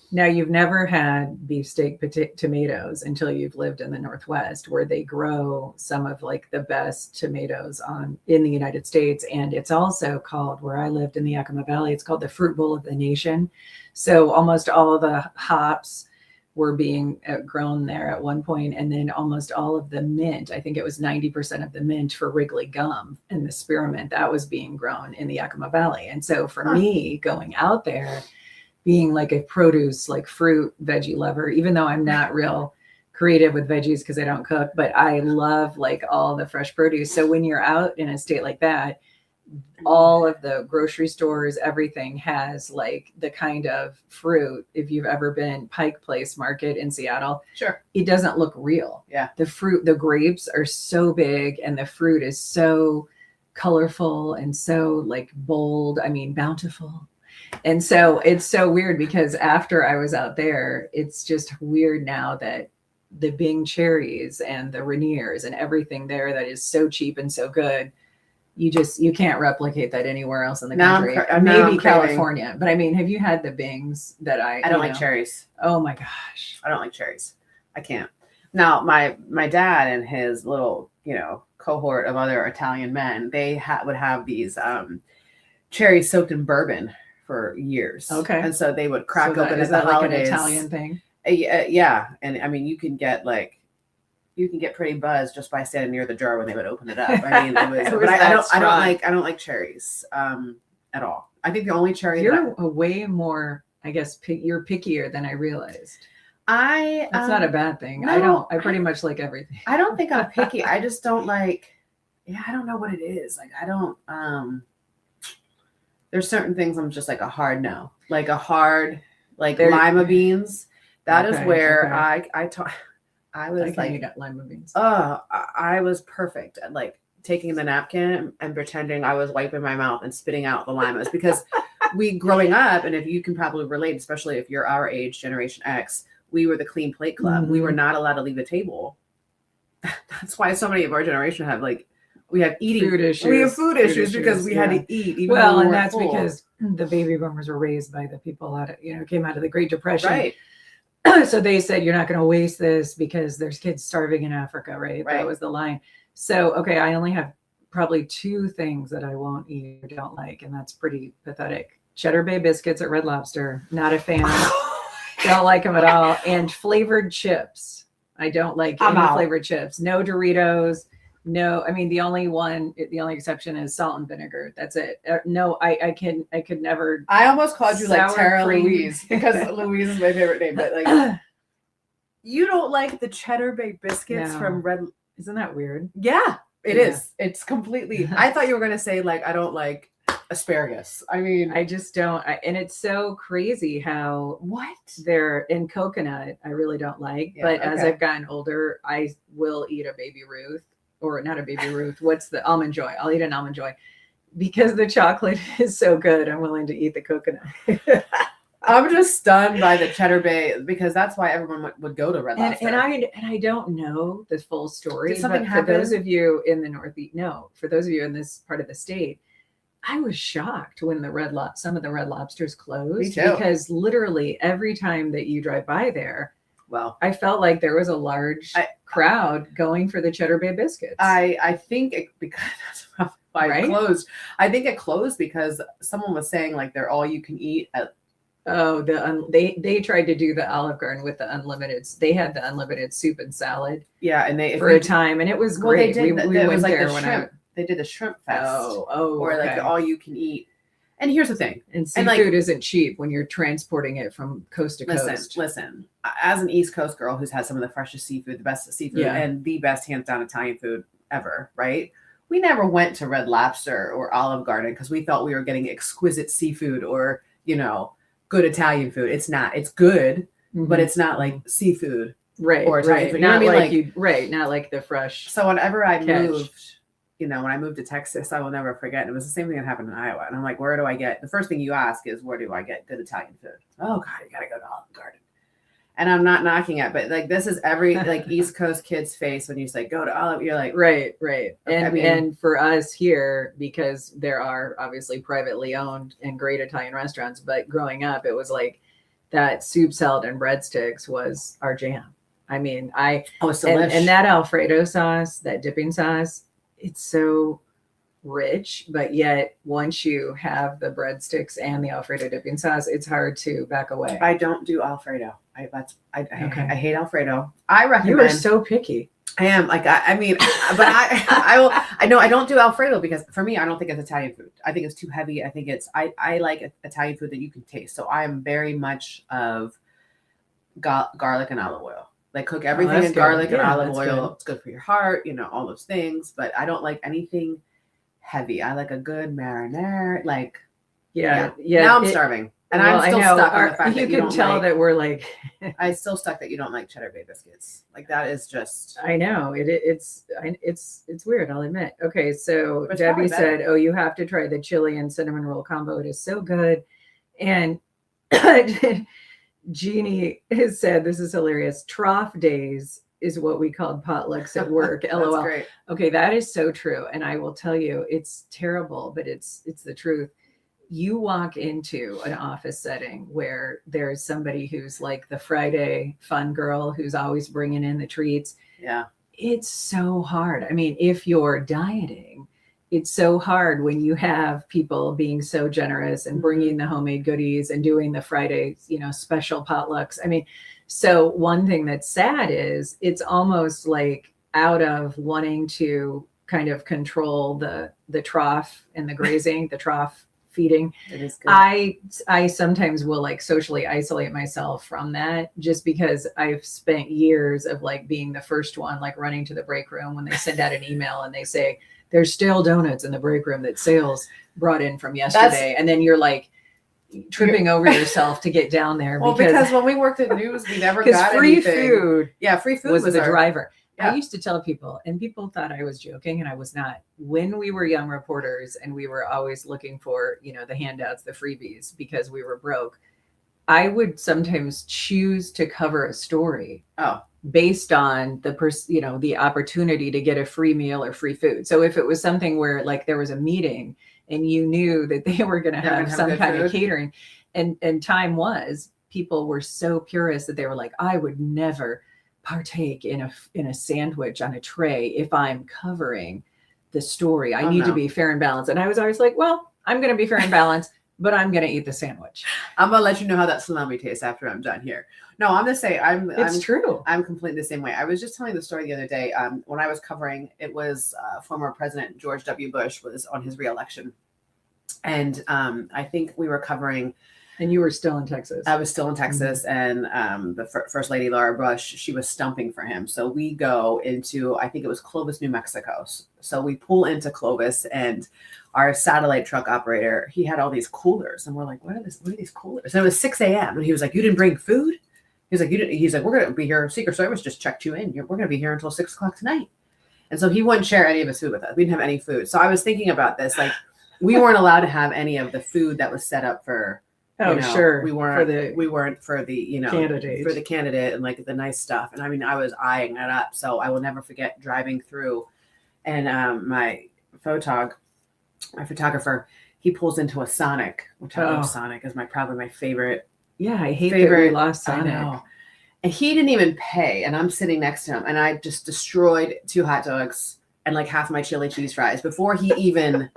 Now, you've never had beefsteak tomatoes until you've lived in the Northwest, where they grow some of like the best tomatoes in the United States. And it's also called, where I lived in the Yakima Valley, it's called the fruit bowl of the nation. So almost all of the hops were being grown there at one point, and then almost all of the mint, I think it was 90% of the mint for Wrigley gum and the spearmint, that was being grown in the Yakima Valley. And so for me, going out there, being like a produce, like fruit, veggie lover, even though I'm not real creative with veggies because I don't cook, but I love like all the fresh produce. So when you're out in a state like that, all of the grocery stores, everything has like the kind of fruit. If you've ever been Pike Place Market in Seattle,
sure,
it doesn't look real.
Yeah.
The grapes are so big and the fruit is so colorful and so like bold. I mean, bountiful. And so it's so weird because after I was out there, it's just weird now that the Bing cherries and the Rainiers and everything there that is so cheap and so good, you can't replicate that anywhere else in the country. Maybe California. But I mean, have you had the Bings that I
don't like cherries.
Oh my gosh.
I don't like cherries. I can't. Now, my dad and his little, cohort of other Italian men, they would have these cherries soaked in bourbon for years.
Okay.
And so they would crack open at the holidays.
Like an Italian thing?
Yeah. And I mean, you can get pretty buzzed just by standing near the jar when they would open it up. I mean, it was, but I don't like cherries at all. I think the only cherry
you're a way more, I guess, you're pickier than I realized. That's not a bad thing. No, I pretty much like everything.
I don't think I'm picky. I just don't like, I don't know what it is. Like, I don't, there's certain things I'm just like a hard no, like a hard, like lima beans. That is where I was like,
you got lima beans.
I was perfect at like taking the napkin and pretending I was wiping my mouth and spitting out the limas because we growing up, and if you can probably relate, especially if you're our age, Generation X, we were the clean plate club. Mm-hmm. We were not allowed to leave the table. That's why so many of our generation have we have food issues because we had to eat. Even
well, and that's full. Because the baby boomers were raised by the people came out of the Great Depression.
Right.
So they said, you're not going to waste this because there's kids starving in Africa, right? That was the line. So, okay, I only have probably 2 things that I won't eat or don't like, and that's pretty pathetic. Cheddar Bay biscuits at Red Lobster, not a fan. Don't like them at all. And flavored chips. I don't like any flavored chips. No Doritos. No, I mean, the only exception is salt and vinegar. That's it. No, I could never.
I almost called you like Tara Louise because Louise is my favorite name, but like, you don't like the Cheddar Bay biscuits from Red.
Isn't that weird?
Yeah, it is. It's completely. I thought you were going to say like, I don't like asparagus. I mean,
I just don't. And it's so crazy how they're in coconut. I really don't like, but as I've gotten older, I will eat a Baby Ruth, or not a Baby Ruth. What's the Almond Joy? I'll eat an Almond Joy because the chocolate is so good. I'm willing to eat the coconut.
I'm just stunned by the Cheddar Bay, because that's why everyone would go to Red Lobster.
And I don't know the full story. Did something happen? For those of you in the Northeast, for those of you in this part of the state, I was shocked when some of the Red Lobsters closed.
Me too.
Because literally every time that you drive by there,
well,
I felt like there was a large crowd going for the Cheddar Bay biscuits.
I think because that's why it closed. I think it closed because someone was saying like they're all you can eat at.
Oh, they tried to do the Olive Garden with the unlimited. They had the unlimited soup and salad.
Yeah, and
for a time, and it was great.
They did, we went there when they did the shrimp fest. Or like the all you can eat. And here's the thing.
And seafood isn't cheap when you're transporting it from coast to coast.
Listen, as an East Coast girl who's had some of the freshest seafood, the best seafood, and the best hands down Italian food ever, right? We never went to Red Lobster or Olive Garden because we thought we were getting exquisite seafood or, good Italian food. It's not. It's good, but it's not like seafood.
Right.
Or Italian food.
Not not like the fresh.
So whenever I moved, when I moved to Texas, I will never forget. It was the same thing that happened in Iowa. And I'm like, where do I get? The first thing you ask is, where do I get good Italian food? Oh God, you got to go to Olive Garden. And I'm not knocking it, but like, this is every like East Coast kid's face when you say, go to Olive, you're like,
right. And for us here, because there are obviously privately owned and great Italian restaurants, but growing up, it was like that soup, salad, and breadsticks was our jam. I mean,
was delicious.
And that Alfredo sauce, that dipping sauce, it's so rich, but yet once you have the breadsticks and the Alfredo dipping sauce, it's hard to back away.
I don't do Alfredo. I hate Alfredo. I recommend.
You are so picky.
I am. Like, but I know I don't do Alfredo because for me, I don't think it's Italian food. I think it's too heavy. I think I like Italian food that you can taste. So I am very much of garlic and olive oil. Like, cook everything in garlic and olive oil. Good. It's good for your heart, all those things. But I don't like anything heavy. I like a good marinara. Like, yeah. Now I'm starving. And I'm still stuck on the fact that you can tell
that we're like,
I'm still stuck that you don't like Cheddar Bay biscuits. Like, that is just.
I know it's weird. I'll admit. Okay, so Debbie said, "Oh, you have to try the chili and cinnamon roll combo. It is so good." And Jeannie has said, "This is hilarious. Trough days is what we called potlucks at work." LOL.
That's great.
Okay, that is so true. And I will tell you, it's terrible, but it's the truth. You walk into an office setting where there's somebody who's like the Friday fun girl who's always bringing in the treats.
Yeah.
It's so hard. I mean, if you're dieting, it's so hard when you have people being so generous and bringing the homemade goodies and doing the Friday, special potlucks. I mean, so one thing that's sad is it's almost like out of wanting to kind of control the trough and the grazing, the trough feeding.
It is good.
I sometimes will like socially isolate myself from that just because I've spent years of like being the first one, like running to the break room when they send out an email and they say, there's still donuts in the break room that sales brought in from yesterday. And then you're like tripping over yourself to get down there.
Because when we worked at news, we never got
free
anything.
Food.
Yeah, free food
was the driver.
Yeah.
I used to tell people, and people thought I was joking, and I was not. When we were young reporters and we were always looking for, the handouts, the freebies, because we were broke, I would sometimes choose to cover a story based on the opportunity to get a free meal or free food. So if it was something where like there was a meeting and you knew that they were going to have some kind of catering, and time was, people were so purist that they were like, I would never partake in a sandwich on a tray if I'm covering the story. I need to be fair and balanced. And I was always like, well, I'm going to be fair and balanced, but I'm going to eat the sandwich.
I'm going to let you know how that salami tastes after I'm done here. No, I'm going to say
it's true.
I'm completely the same way. I was just telling the story the other day. When I was covering, it was former President George W. Bush was on his reelection. And I think we were covering
And you were still in Texas.
I was still in Texas, and the First Lady Laura Bush, she was stumping for him. So we go into, I think it was Clovis, New Mexico. So we pull into Clovis, and our satellite truck operator, he had all these coolers, and we're like, what are these coolers? And it was 6 a.m. and he was like, you didn't bring food? He's like, we're gonna be here. Secret Service just checked you in. We're gonna be here until 6 o'clock tonight. And so he wouldn't share any of his food with us. We didn't have any food. So I was thinking about this, like we weren't allowed to have any of the food that was set up for.
Sure.
We weren't for the
candidate.
For the candidate and like the nice stuff. And I mean, I was eyeing that up. So I will never forget driving through, and my photographer, he pulls into a Sonic, which I love. Sonic is probably my favorite.
Yeah, I hate that we lost Sonic.
I know. And he didn't even pay, and I'm sitting next to him, and I just destroyed 2 hot dogs and like half my chili cheese fries before he even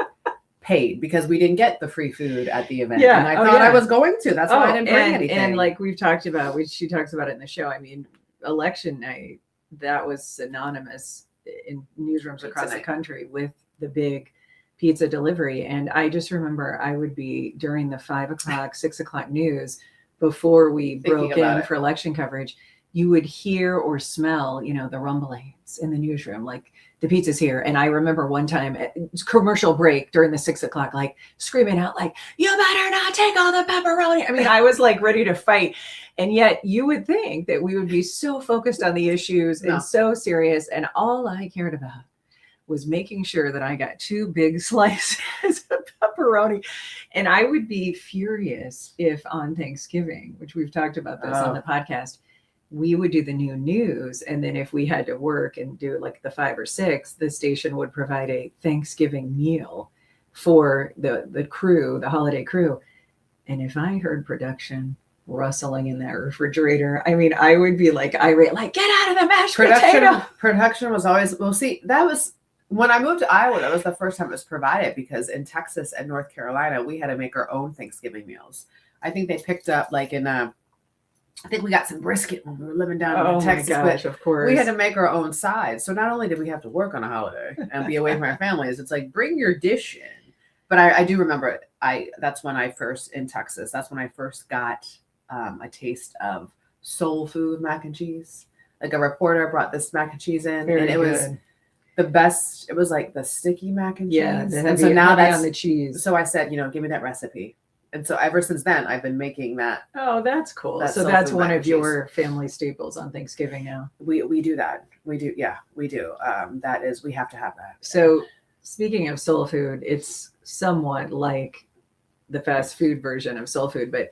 paid, because we didn't get the free food at the event.
Yeah.
And I thought I was going to. That's why I didn't bring anything.
And like we've talked about, she talks about it in the show. I mean, election night, that was synonymous in newsrooms across the country with the big pizza delivery. And I just remember I would be during the 5 o'clock, 6 o'clock news before we broke in for election coverage, you would hear or smell, the rumblings in the newsroom, like the pizza's here. And I remember one time commercial break during the 6 o'clock, like screaming out like, you better not take all the pepperoni. I mean, I was like ready to fight. And yet you would think that we would be so focused on the issues and so serious. And all I cared about was making sure that I got 2 big slices of pepperoni. And I would be furious if on Thanksgiving, which we've talked about this on the podcast, we would do the new news. And then if we had to work and do like the 5 or 6, the station would provide a Thanksgiving meal for the crew, the holiday crew. And if I heard production rustling in that refrigerator, I mean, I would be like irate, like, get out of the mashed potato.
Production was always, that was, when I moved to Iowa, that was the first time it was provided, because in Texas and North Carolina, we had to make our own Thanksgiving meals. I think they picked up like I think we got some brisket when we were living down in Texas.
Oh my gosh, of course.
We had to make our own sides. So not only did we have to work on a holiday and be away from our families, it's like, bring your dish in. But I do remember that's when I first, in Texas, that's when I first got a taste of soul food mac and cheese. Like a reporter brought this mac and cheese in, and it was the best. It was like the sticky mac and cheese.
Yeah,
and so now that's
on the cheese.
So I said, give me that recipe. And so ever since then, I've been making that.
Oh, that's cool. So that's one of your family staples on Thanksgiving now.
We do that. We do. Yeah, we do. That is, we have to have that.
So speaking of soul food, it's somewhat like the fast food version of soul food, but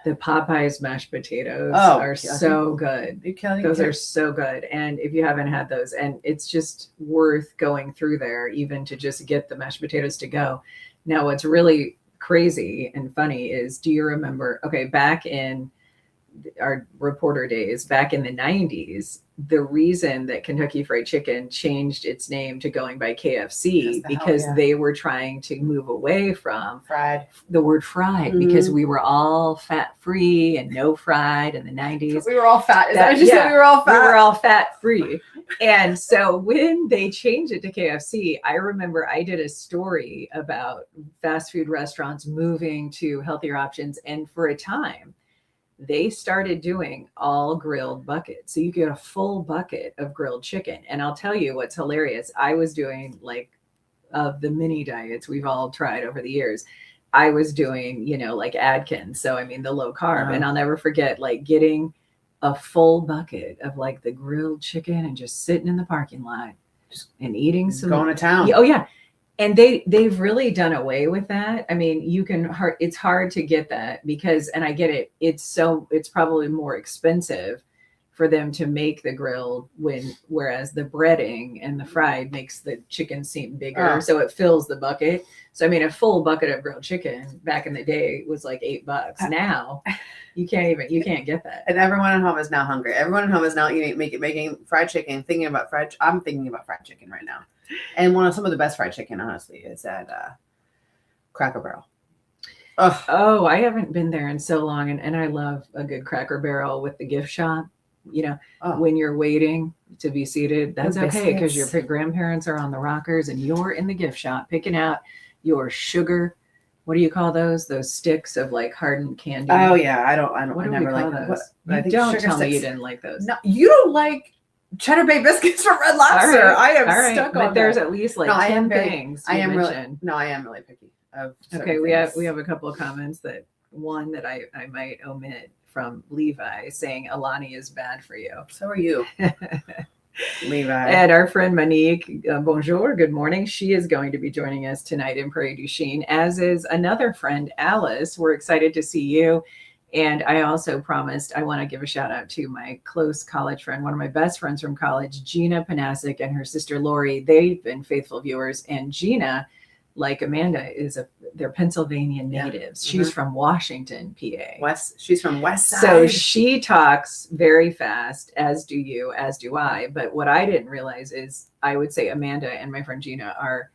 the Popeyes mashed potatoes are so good. Those are so good. And if you haven't had those, and it's just worth going through there even to just get the mashed potatoes to go. Now, what's really crazy and funny is, do you remember, back in our reporter days, back in the 90s, the reason that Kentucky Fried Chicken changed its name to going by KFC because they were trying to move away from the word fried, because we were all fat free and no fried in the 90s.
We were all fat. Is that just we were all fat?
We were all fat free. And so when they changed it to KFC, I remember I did a story about fast food restaurants moving to healthier options. And for a time, they started doing all grilled buckets. So you get a full bucket of grilled chicken. And I'll tell you what's hilarious. I was doing like of the mini diets we've all tried over the years. I was doing, like Atkins. So, I mean, the low carb. And I'll never forget like getting a full bucket of like the grilled chicken and just sitting in the parking lot and eating some.
Going to town.
Oh, yeah. And they've really done away with that. I mean, it's hard to get that because, and I get it, it's probably more expensive for them to make the grilled whereas the breading and the fried makes the chicken seem bigger. So it fills the bucket. So, I mean, a full bucket of grilled chicken back in the day was like $8. Now you can't get that.
And everyone at home is now hungry. Everyone at home is now making fried chicken, thinking about I'm thinking about fried chicken right now. And some of the best fried chicken, honestly, is at Cracker Barrel. Ugh.
Oh, I haven't been there in so long. And I love a good Cracker Barrel with the gift shop. When you're waiting to be seated, that's okay because your grandparents are on the rockers and you're in the gift shop picking out your sugar what do you call those? Those sticks of like hardened candy.
Oh yeah, I don't.
What
I
do we
never
call
like
those?
what,
don't tell me you didn't like those.
No, you don't like Cheddar Bay biscuits from Red Lobster.
All right,
I am
all right,
stuck
but
on
there's
that.
at least like
No,
10 things.
I am
mentioned.
really picky.
Okay, we have a couple of comments that one that I might omit from Levi saying Alani is bad for you.
So are you. Levi.
And our friend Monique, bonjour, good morning. She is going to be joining us tonight in Prairie du Chien, as is another friend, Alice. We're excited to see you. And I also promised I want to give a shout out to my close college friend, one of my best friends from college, Gina Panasic, and her sister Lori. They've been faithful viewers. And Gina, like Amanda, they're Pennsylvania natives.
Yeah.
She's from Washington, PA.
She's from West Side.
So she talks very fast, as do you, as do I. But what I didn't realize is I would say Amanda and my friend Gina are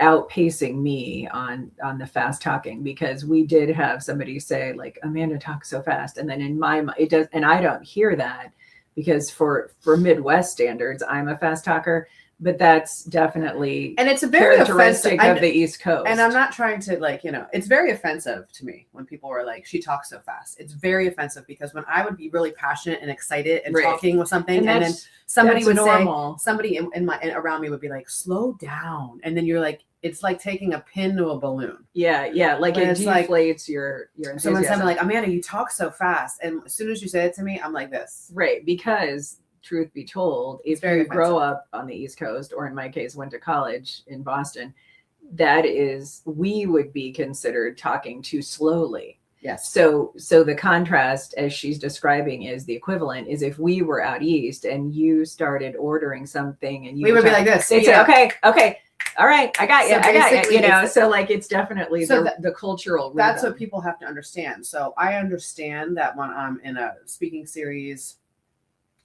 outpacing me on the fast talking, because we did have somebody say like Amanda talks so fast, and then in my mind it does, and I don't hear that because for Midwest standards I'm a fast talker, but that's definitely,
and it's a very
characteristic of the East Coast.
And I'm not trying to it's very offensive to me when people are like, she talks so fast. It's very offensive, because when I would be really passionate and excited and talking with something, and then somebody would say, somebody around me would be like, slow down, and then you're like, it's like taking a pin to a balloon. Yeah, like it deflates your enthusiasm. Someone said like, Amanda, you talk so fast, and as soon as you say it to me, I'm like this.
Right, because truth be told, if you grow up on the East Coast, or in my case, went to college in Boston, we would be considered talking too slowly.
Yes.
So the contrast, as she's describing, is the equivalent is if we were out East and you started ordering something and
we would be like this.
They'd say, okay. All right, I got you. So like it's definitely the cultural rhythm.
That's what people have to understand. So I understand that when I'm in a speaking series,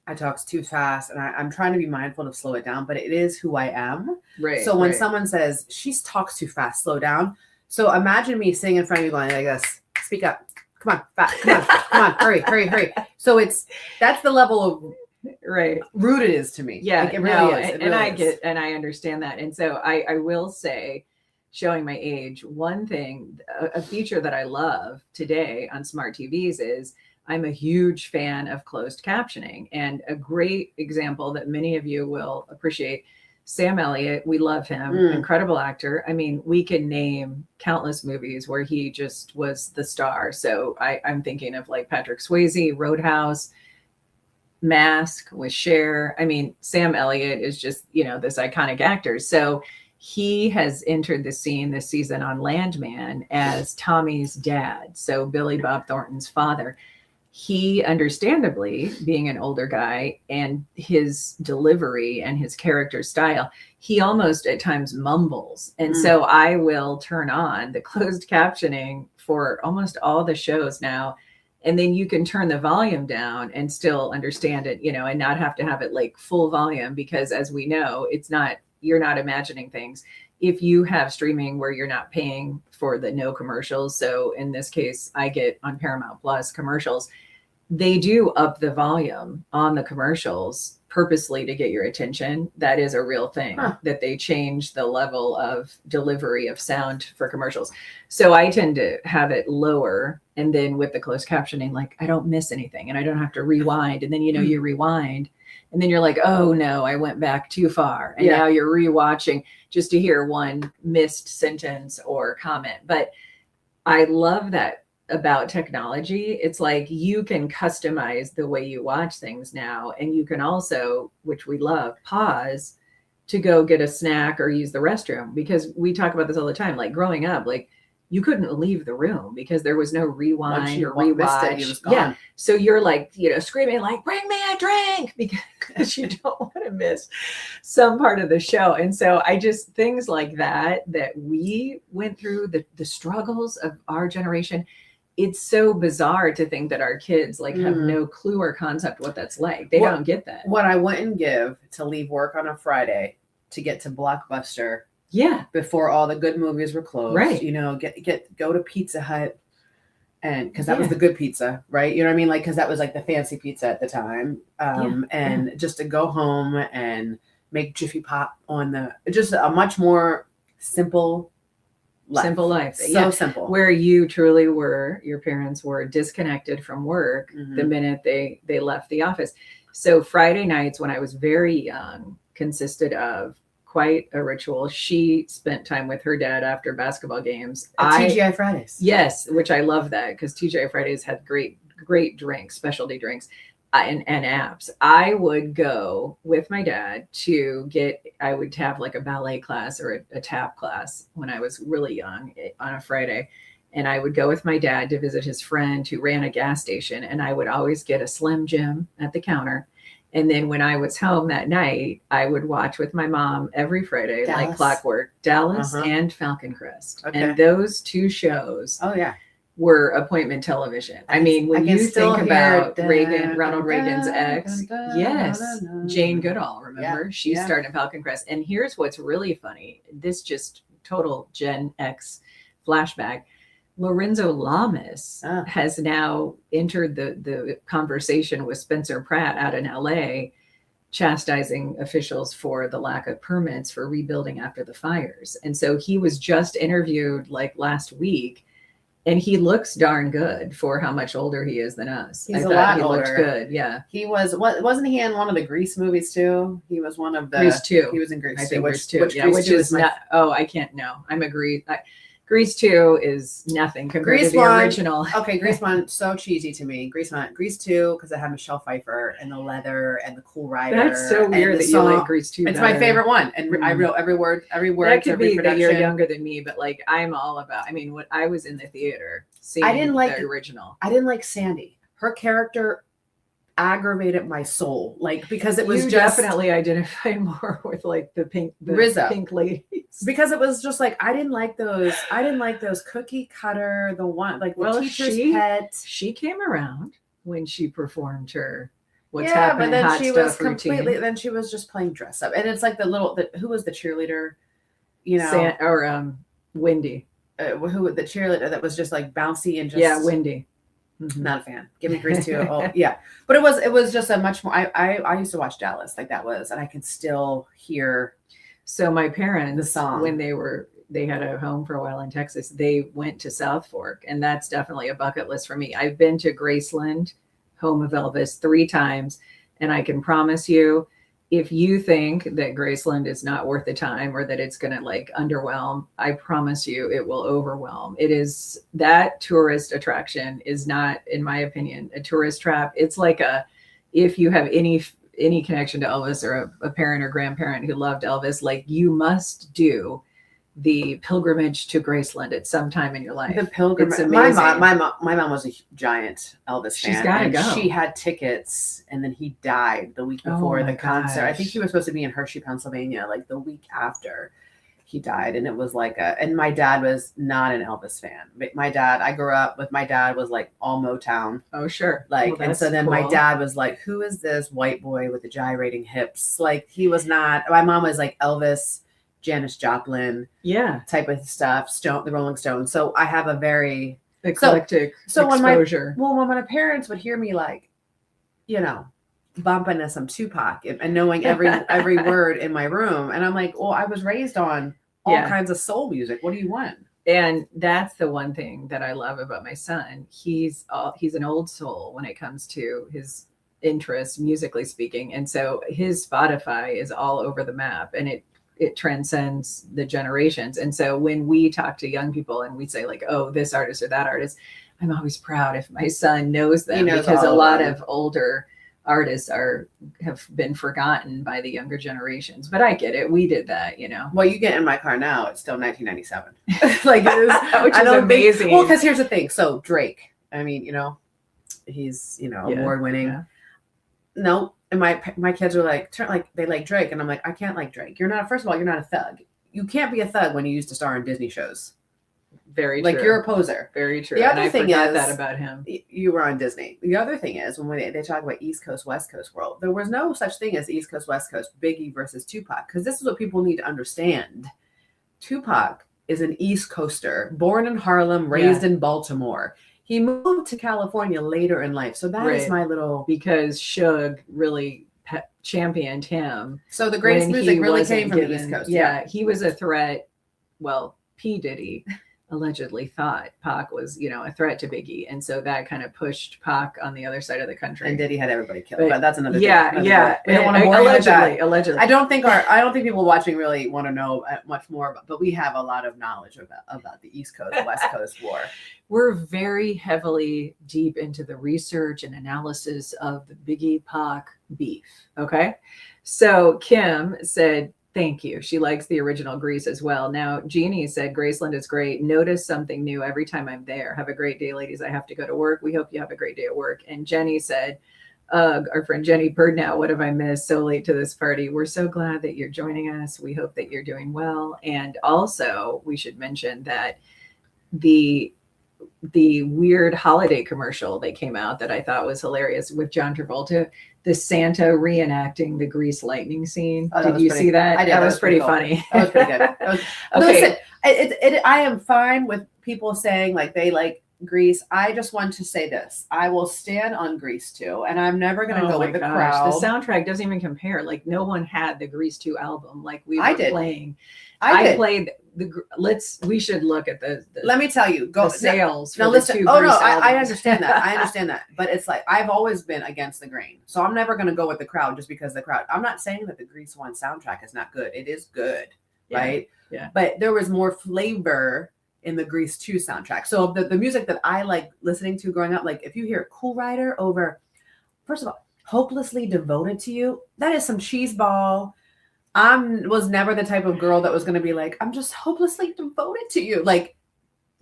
I talk too fast, and I'm trying to be mindful to slow it down, but it is who I am.
Right.
So when someone says she talks too fast, slow down. So imagine me sitting in front of you going like this, speak up, come on, fast, come on, hurry. So that's the level of rude it is to me.
Yeah,
like it really is.
And I get, and I understand that. And so I will say, showing my age, one thing, a feature that I love today on smart TVs is I'm a huge fan of closed captioning. And a great example that many of you will appreciate, Sam Elliott, we love him, incredible actor. I mean, we can name countless movies where he just was the star. So I'm thinking of like Patrick Swayze, Roadhouse, Mask with Cher. I mean, Sam Elliott is just, this iconic actor. So he has entered the scene this season on Landman as Tommy's dad. So Billy Bob Thornton's father. He, understandably, being an older guy, and his delivery and his character style, he almost at times mumbles. And so I will turn on the closed captioning for almost all the shows now. And then you can turn the volume down and still understand it, and not have to have it like full volume, because as we know, you're not imagining things. If you have streaming where you're not paying for the no commercials, so in this case, I get on Paramount Plus commercials, they do up the volume on the commercials purposely to get your attention. That is a real thing, that they change the level of delivery of sound for commercials. So I tend to have it lower. And then with the closed captioning, like I don't miss anything and I don't have to rewind. And then, you rewind and then you're like, oh no, I went back too far. And now you're rewatching just to hear one missed sentence or comment. But I love that about technology. It's like you can customize the way you watch things now. And you can also, which we love, pause to go get a snack or use the restroom, because we talk about this all the time. Like growing up, like you couldn't leave the room because there was no rewind or rewatch. Yeah. So you're like, screaming like, bring me a drink, because you don't want to miss some part of the show. And so things like that we went through, the struggles of our generation. It's so bizarre to think that our kids have no clue or concept what that's like. They don't get that.
What I wouldn't give to leave work on a Friday to get to Blockbuster.
Yeah.
Before all the good movies were closed.
Right.
Go to Pizza Hut, and because that was the good pizza, right? You know what I mean? Like, because that was like the fancy pizza at the time. And just to go home and make Jiffy Pop on just a much more simple
Simple life.
So simple.
Where you truly were, your parents were disconnected from work the minute they left the office. So Friday nights when I was very young consisted of quite a ritual. She spent time with her dad after basketball games.
TGI Fridays.
Yes, which I love that because TGI Fridays had great drinks, specialty drinks. And apps. I would go with my dad I would have like a ballet class or a tap class when I was really young on a Friday. And I would go with my dad to visit his friend who ran a gas station. And I would always get a Slim Jim at the counter. And then when I was home that night, I would watch with my mom every Friday, like clockwork, Dallas and Falcon Crest. Okay. And those two shows.
Oh, yeah.
Were appointment television. I mean, when you think about Ronald Reagan's ex, yes, Jane Goodall, remember? Yeah, she starred in Falcon Crest. And here's what's really funny. This just total Gen X flashback. Lorenzo Lamas has now entered the conversation with Spencer Pratt out in LA, chastising officials for the lack of permits for rebuilding after the fires. And so he was just interviewed like last week. And he looks darn good for how much older he is than us.
He's a lot older.
Looked good, yeah.
He wasn't he in one of the Grease movies too? He was one of the
Grease 2.
He was in Grease 2.
I think Grease 2. Which is not. Oh, I can't know. I'm agreed. Grease 2 is nothing compared to the original.
Okay, Grease 1 so cheesy to me. Grease 2 because it had Michelle Pfeiffer and the leather and the Cool Rider.
That's so weird that you like Grease 2.
It's my favorite one, and I wrote every word.
That could be that you're younger than me, but like I'm all about. I mean, when I was in the theater seeing the original,
I didn't like Sandy. Her character aggravated my soul, like because it was
definitely identified more with like the
RZA
pink ladies,
because it was just like I didn't like those cookie cutter, the one like the teacher's pet.
She came around when she performed her What's Happening,
but then
Hot
she
Stuff
was completely
routine.
Then she was just playing dress up, and it's like who was the cheerleader,
Wendy,
who the cheerleader that was just like bouncy and just
Wendy.
Mm-hmm. Not a fan. Give me Grease 2. Oh, yeah. But it was just a much more. I used to watch Dallas like that was, and I can still hear.
So my parents,
the song,
when they had a home for a while in Texas, they went to South Fork, and that's definitely a bucket list for me. I've been to Graceland, home of Elvis, 3 times, and I can promise you, if you think that Graceland is not worth the time or that it's going to like underwhelm, I promise you it will overwhelm. It is, that tourist attraction is not, in my opinion, a tourist trap. It's like if you have any connection to Elvis or a parent or grandparent who loved Elvis, like you must do the pilgrimage to Graceland at some time in your life.
The pilgrimage. My mom was a giant Elvis fan.
She's got to go.
She had tickets, and then he died the week before the concert. I think he was supposed to be in Hershey, Pennsylvania, like the week after he died, and it was like and my dad was not an Elvis fan. But I grew up with my dad was like all Motown.
Oh, sure.
Like, and so then my dad was like, who is this white boy with the gyrating hips? Like, he was not. My mom was like Elvis, Janis Joplin, type of stuff, the Rolling Stones. So I have a very
eclectic exposure.
When my parents would hear me like, bumping to some Tupac and knowing every word in my room, and I'm like, well, I was raised on all kinds of soul music. What do you want?
And that's the one thing that I love about my son. He's an old soul when it comes to his interests, musically speaking, and so his Spotify is all over the map, and it transcends the generations. And so when we talk to young people and we say like, oh, this artist or that artist, I'm always proud if my son knows them, because a lot of older artists have been forgotten by the younger generations. But I get it. We did that,
Well, you get in my car now, it's still 1997. Like it is,
which is amazing.
Well, because here's the thing. So Drake, I mean, he's, award winning. Yeah. No. And my kids are like, they like Drake. And I'm like, I can't like Drake. First of all, you're not a thug. You can't be a thug when you used to star in Disney shows.
Very
true.
Like
you're a poser.
Very true.
The other thing is
that about him.
You were on Disney. The other thing is when they talk about East Coast, West Coast world, there was no such thing as East Coast, West Coast, Biggie versus Tupac. Because this is what people need to understand. Tupac is an East Coaster, born in Harlem, raised in Baltimore. He moved to California later in life. So that is my little...
Because Suge really championed him.
So the greatest music really came from the East Coast.
Yeah, he was a threat. Well, P. Diddy allegedly thought Pac was, a threat to Biggie. And so that kind of pushed Pac on the other side of the country.
And Diddy had everybody killed. But that's another
thing. Yeah.
We don't want to bore you with that.
Allegedly.
I don't think people watching really want to know much more, but we have a lot of knowledge about the East Coast, West Coast war.
We're very heavily deep into the research and analysis of the Biggie Pac beef. Okay. So Kim said, thank you. She likes the original Grease as well. Now, Jeannie said, Graceland is great. Notice something new every time I'm there. Have a great day, ladies. I have to go to work. We hope you have a great day at work. And Jenny said, our friend Jenny Birdnow, what have I missed? So late to this party. We're so glad that you're joining us. We hope that you're doing well. And also, we should mention that the weird holiday commercial that came out that I thought was hilarious with John Travolta, the Santa reenacting the Grease lightning scene. Did you see that?
I did.
That was pretty funny.
That was pretty good. Okay. Listen, I am fine with people saying like they like Grease. I just want to say this. I will stand on Grease 2, and I'm never going to go with the crowd.
The soundtrack doesn't even compare. Like no one had the Grease 2 album like we were playing. I played we should look at the
let me tell you,
the sales.
Now listen. I understand that. I understand that. But it's like, I've always been against the grain. So I'm never going to go with the crowd just because the crowd, I'm not saying that the Grease 1 soundtrack is not good. It is good. Right.
Yeah.
But there was more flavor in the Grease 2 soundtrack. So the music that I like listening to growing up, like if you hear Cool Rider over, first of all, Hopelessly Devoted to You, that is some cheeseball. Was never the type of girl that was going to be like, I'm just hopelessly devoted to you. Like,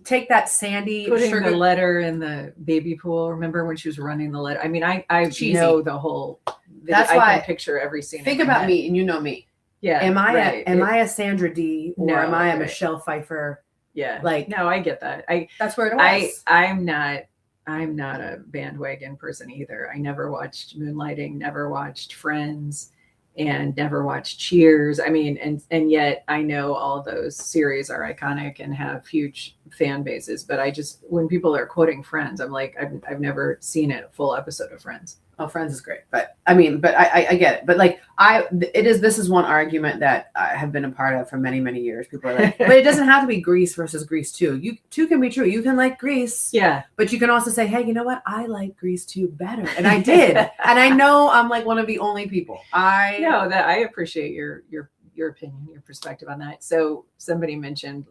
take that Sandy
putting the letter in the baby pool. Remember when she was running the letter? I mean, I know the whole.
That's why
I can picture every scene.
Think about me, and you know me.
Yeah.
Am I a Sandra Dee or am I a Michelle Pfeiffer?
Yeah.
Like,
no, I get that.
That's where it was.
I'm not a bandwagon person either. I never watched Moonlighting, never watched Friends, and never watched Cheers. I mean, and yet I know all those series are iconic and have huge fan bases. But when people are quoting Friends, I'm like, I've never seen a full episode of Friends.
Oh, Friends is great, but I mean, but I get it. But like, this is one argument that I have been a part of for many, many years. People are like, but it doesn't have to be Grease versus Grease 2. Two can be true. You can like Grease,
yeah,
but you can also say, hey, you know what? I like Grease 2 better, and I did, and I know I'm like one of the only people. I
know that I appreciate your opinion, your perspective on that. So somebody mentioned,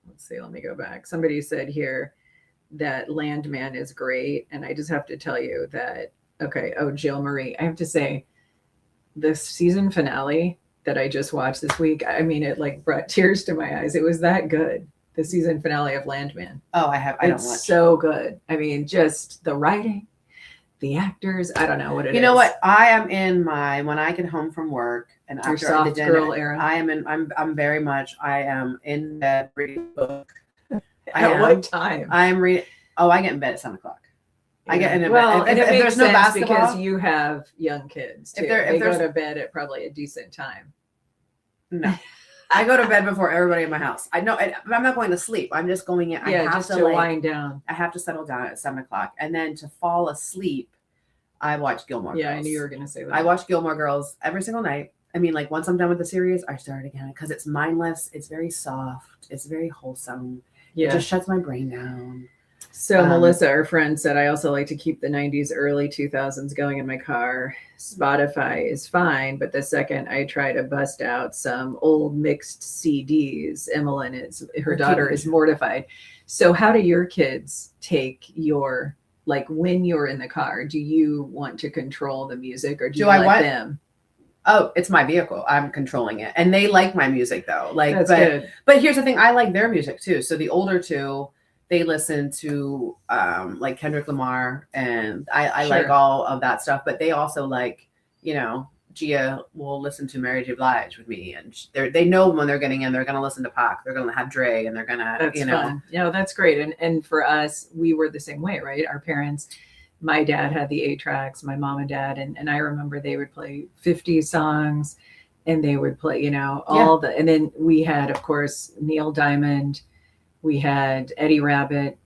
let's see, let me go back. Somebody said here that Landman is great, and I just have to tell you that. Okay. Oh, Jill Marie. I have to say, this season finale that I just watched this week, I mean, it like brought tears to my eyes. It was that good. The season finale of Landman.
Oh,
It's so good. I mean, just the writing, the actors. I don't know what it is.
You know what? I am in when I get home from work and
your
after
soft
the dinner,
girl era.
I am in bed reading a book.
What time?
I am reading. Oh, I get in bed at 7:00. I get in bed.
And
if there's no basketball,
because you have young kids too. They go to bed at probably a decent time.
No, I go to bed before everybody in my house. I know, I'm not going to sleep. I'm just going in.
Yeah, just to wind down.
I have to settle down at 7:00, and then to fall asleep, I watch Gilmore Girls.
Yeah, I knew you were going to say that.
I watch Gilmore Girls every single night. I mean, like once I'm done with the series, I start again because it's mindless. It's very soft. It's very wholesome.
Yeah,
it just shuts my brain down.
So Melissa, our friend, said, I also like to keep the 90s, early 2000s going in my car. Spotify is fine, but the second I try to bust out some old mixed CDs, her daughter is mortified. So how do your kids take when you're in the car, do you want to control the music or do you let them?
Oh, it's my vehicle. I'm controlling it. And they like my music though.
That's good.
But here's the thing. I like their music too. So the older two, they listen to like Kendrick Lamar, and I like all of that stuff. But they also like, Gia will listen to Mary J. Blige with me, and they know when they're getting in, they're going to listen to Pac, they're going to have Dre, and they're going to,
fun. That's great. And for us, we were the same way, right? Our parents, my dad had the 8 tracks, my mom and dad, and I remember they would play 50 songs, and they would play, and then we had, of course, Neil Diamond. We had Eddie Rabbitt,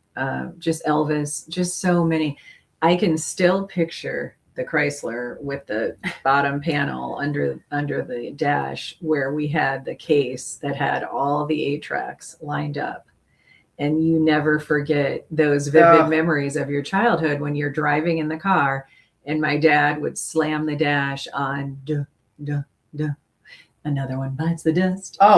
just Elvis, just so many. I can still picture the Chrysler with the bottom panel under the dash, where we had the case that had all the 8 tracks lined up. And you never forget those vivid memories of your childhood when you're driving in the car and my dad would slam the dash on duh, duh, duh. Another one bites the dust.
Oh,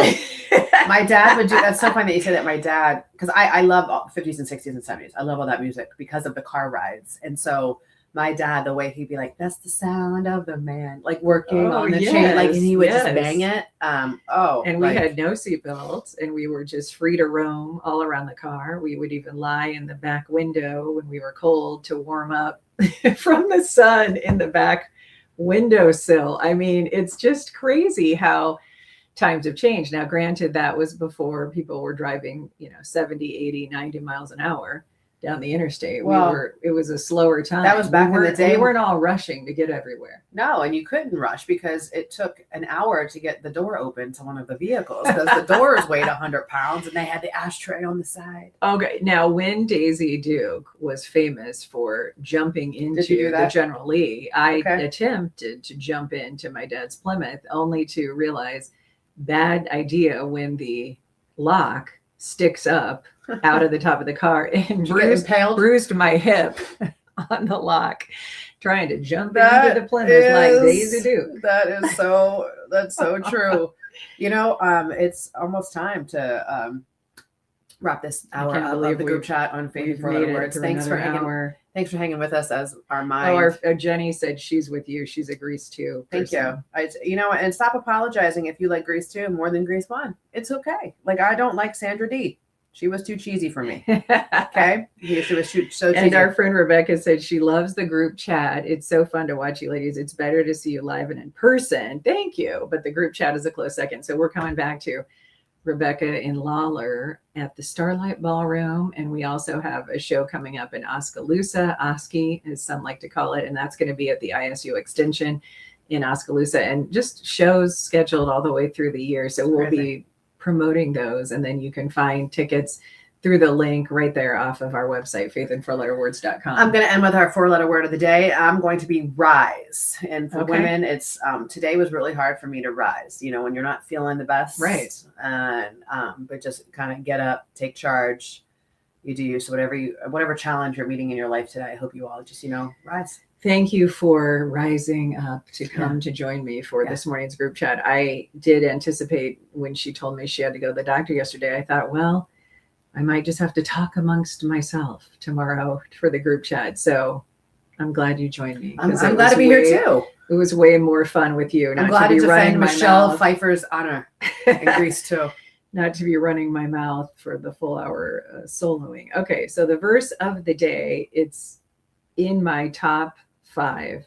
my dad would do. That's so funny that you say that. My dad, because I love 50s and 60s and 70s. I love all that music because of the car rides. And so my dad, the way he'd be like, "That's the sound of the man," like working on the chain, like, and he would just bang it.
And we had no seatbelts, and we were just free to roam all around the car. We would even lie in the back window when we were cold to warm up from the sun in the back windowsill. I mean, it's just crazy how times have changed. Now, granted, that was before people were driving, 70, 80, 90 miles an hour down the interstate.
Well,
it was a slower time.
That was back in the day.
We weren't all rushing to get everywhere.
No, and you couldn't rush because it took an hour to get the door open to one of the vehicles because the doors weighed 100 pounds and they had the ashtray on the side.
Okay. Now, when Daisy Duke was famous for jumping into the General Lee, I attempted to jump into my dad's Plymouth only to realize bad idea when the lock sticks up out of the top of the car and bruised my hip on the lock trying to jump into the Plymouth like Daisy Duke.
That's so true. It's almost time to wrap this hour up of the group chat on Faith for Little Words. Thanks for hanging with us as our mind.
Jenny said she's with you. She's a Grease 2
person. Thank you. And stop apologizing if you like Grease 2 more than Grease 1. It's okay. Like, I don't like Sandra Dee. She was too cheesy for me. Okay. She was so cheesy.
And our friend Rebecca said she loves the group chat. It's so fun to watch you ladies. It's better to see you live and in person. Thank you. But the group chat is a close second. So we're coming back to Rebecca in Lawler at the Starlight Ballroom. And we also have a show coming up in Oskaloosa, Oski, as some like to call it. And that's going to be at the ISU Extension in Oskaloosa, and just shows scheduled all the way through the year. So we'll be promoting those, and then you can find tickets through the link right there off of our website, faithandfourletterwords.com.
I'm going to end with our 4-letter word of the day. I'm going to be rise. And for women, it's today was really hard for me to rise, when you're not feeling the best.
Right.
And but just kind of get up, take charge. You do. So whatever challenge you're meeting in your life today, I hope you all just, rise.
Thank you for rising up to come to join me for this morning's group chat. I did anticipate when she told me she had to go to the doctor yesterday. I thought, well, I might just have to talk amongst myself tomorrow for the group chat. So I'm glad you joined me.
I'm glad to be here too.
It was way more fun with you.
I'm glad to defend Michelle Pfeiffer's honor in Grease too.
Not to be running my mouth for the full hour soloing. Okay, so the verse of the day, it's in my top 5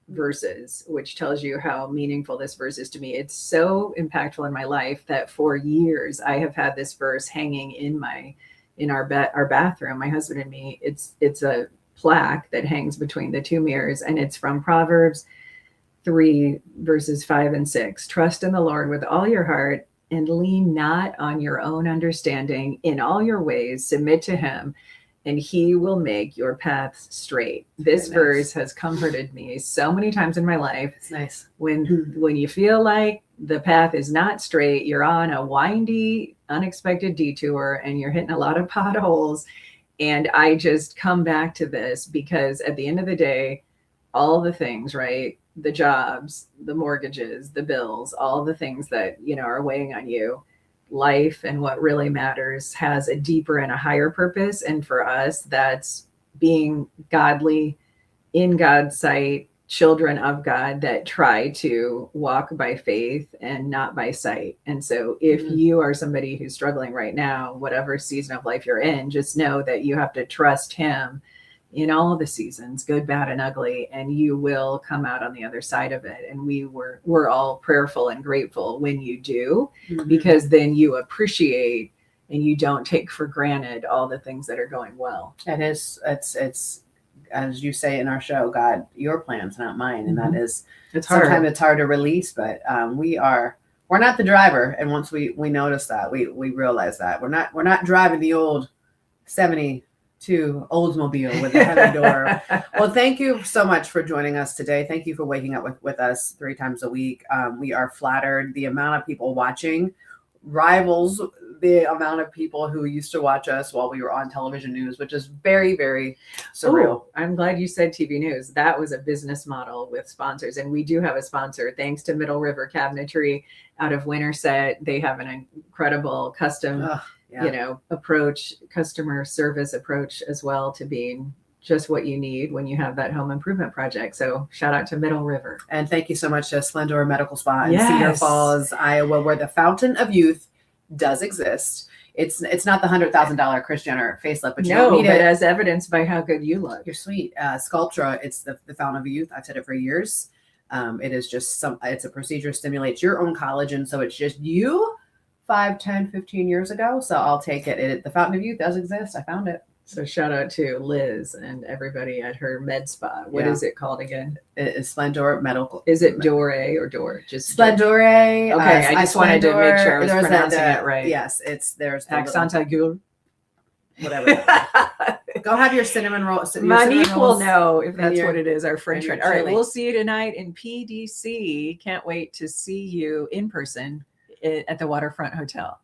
verses, which tells you how meaningful this verse is to me. It's so impactful in my life that for years I have had this verse hanging in our bathroom, my husband and me. It's a plaque that hangs between the 2 mirrors, and it's from Proverbs 3 verses 5 and 6. Trust in the Lord with all your heart and lean not on your own understanding. In all your ways submit to him, and he will make your paths straight. This verse has comforted me so many times in my life.
It's nice.
When you feel like the path is not straight, you're on a windy, unexpected detour, and you're hitting a lot of potholes. And I just come back to this because at the end of the day, all the things, right? The jobs, the mortgages, the bills, all the things that, are weighing on you. Life and what really matters has a deeper and a higher purpose. And for us, that's being godly, in God's sight, children of God that try to walk by faith and not by sight. And so if you are somebody who's struggling right now, whatever season of life you're in, just know that you have to trust him in all the seasons, good, bad, and ugly, and you will come out on the other side of it. And we're all prayerful and grateful when you do, because then you appreciate and you don't take for granted all the things that are going well.
And it's as you say in our show, God, your plans, not mine. And that is,
it's hard.
Sometimes it's hard to release, but we're not the driver. And once we notice that, we realize that we're not driving the old 70 to Oldsmobile with a heavy door. Well, thank you so much for joining us today. Thank you for waking up with us 3 times a week. We are flattered. The amount of people watching rivals the amount of people who used to watch us while we were on television news, which is very, very surreal.
Oh, I'm glad you said TV news. That was a business model with sponsors. And we do have a sponsor, thanks to Middle River Cabinetry out of Winterset. They have an incredible custom, approach, customer service approach as well to being just what you need when you have that home improvement project. So shout out to Middle River.
And thank you so much to Splendor Medical Spa in Cedar Falls, Iowa, where the Fountain of Youth does exist. It's not the $100,000 Kris Jenner facelift, but you don't need it
as evidenced by how good you look.
You're sweet. Sculptra, it's the Fountain of Youth. I've said it for years. It is just it's a procedure, stimulates your own collagen. So it's just you 5, 10, 15 years ago. So I'll take it. The Fountain of Youth does exist. I found it.
So shout out to Liz and everybody at her med spa. What is it called again?
It is Splendor Medical.
Is it Dore or Dore? Just
Splendore.
Okay, I just wanted to make sure I was pronouncing it right.
Yes, there's
accent aigu.
Whatever. Go have your cinnamon roll.
Monique will know if that's what it is. Our French friend. All right, we'll see you tonight in PDC. Can't wait to see you in person at the Waterfront Hotel.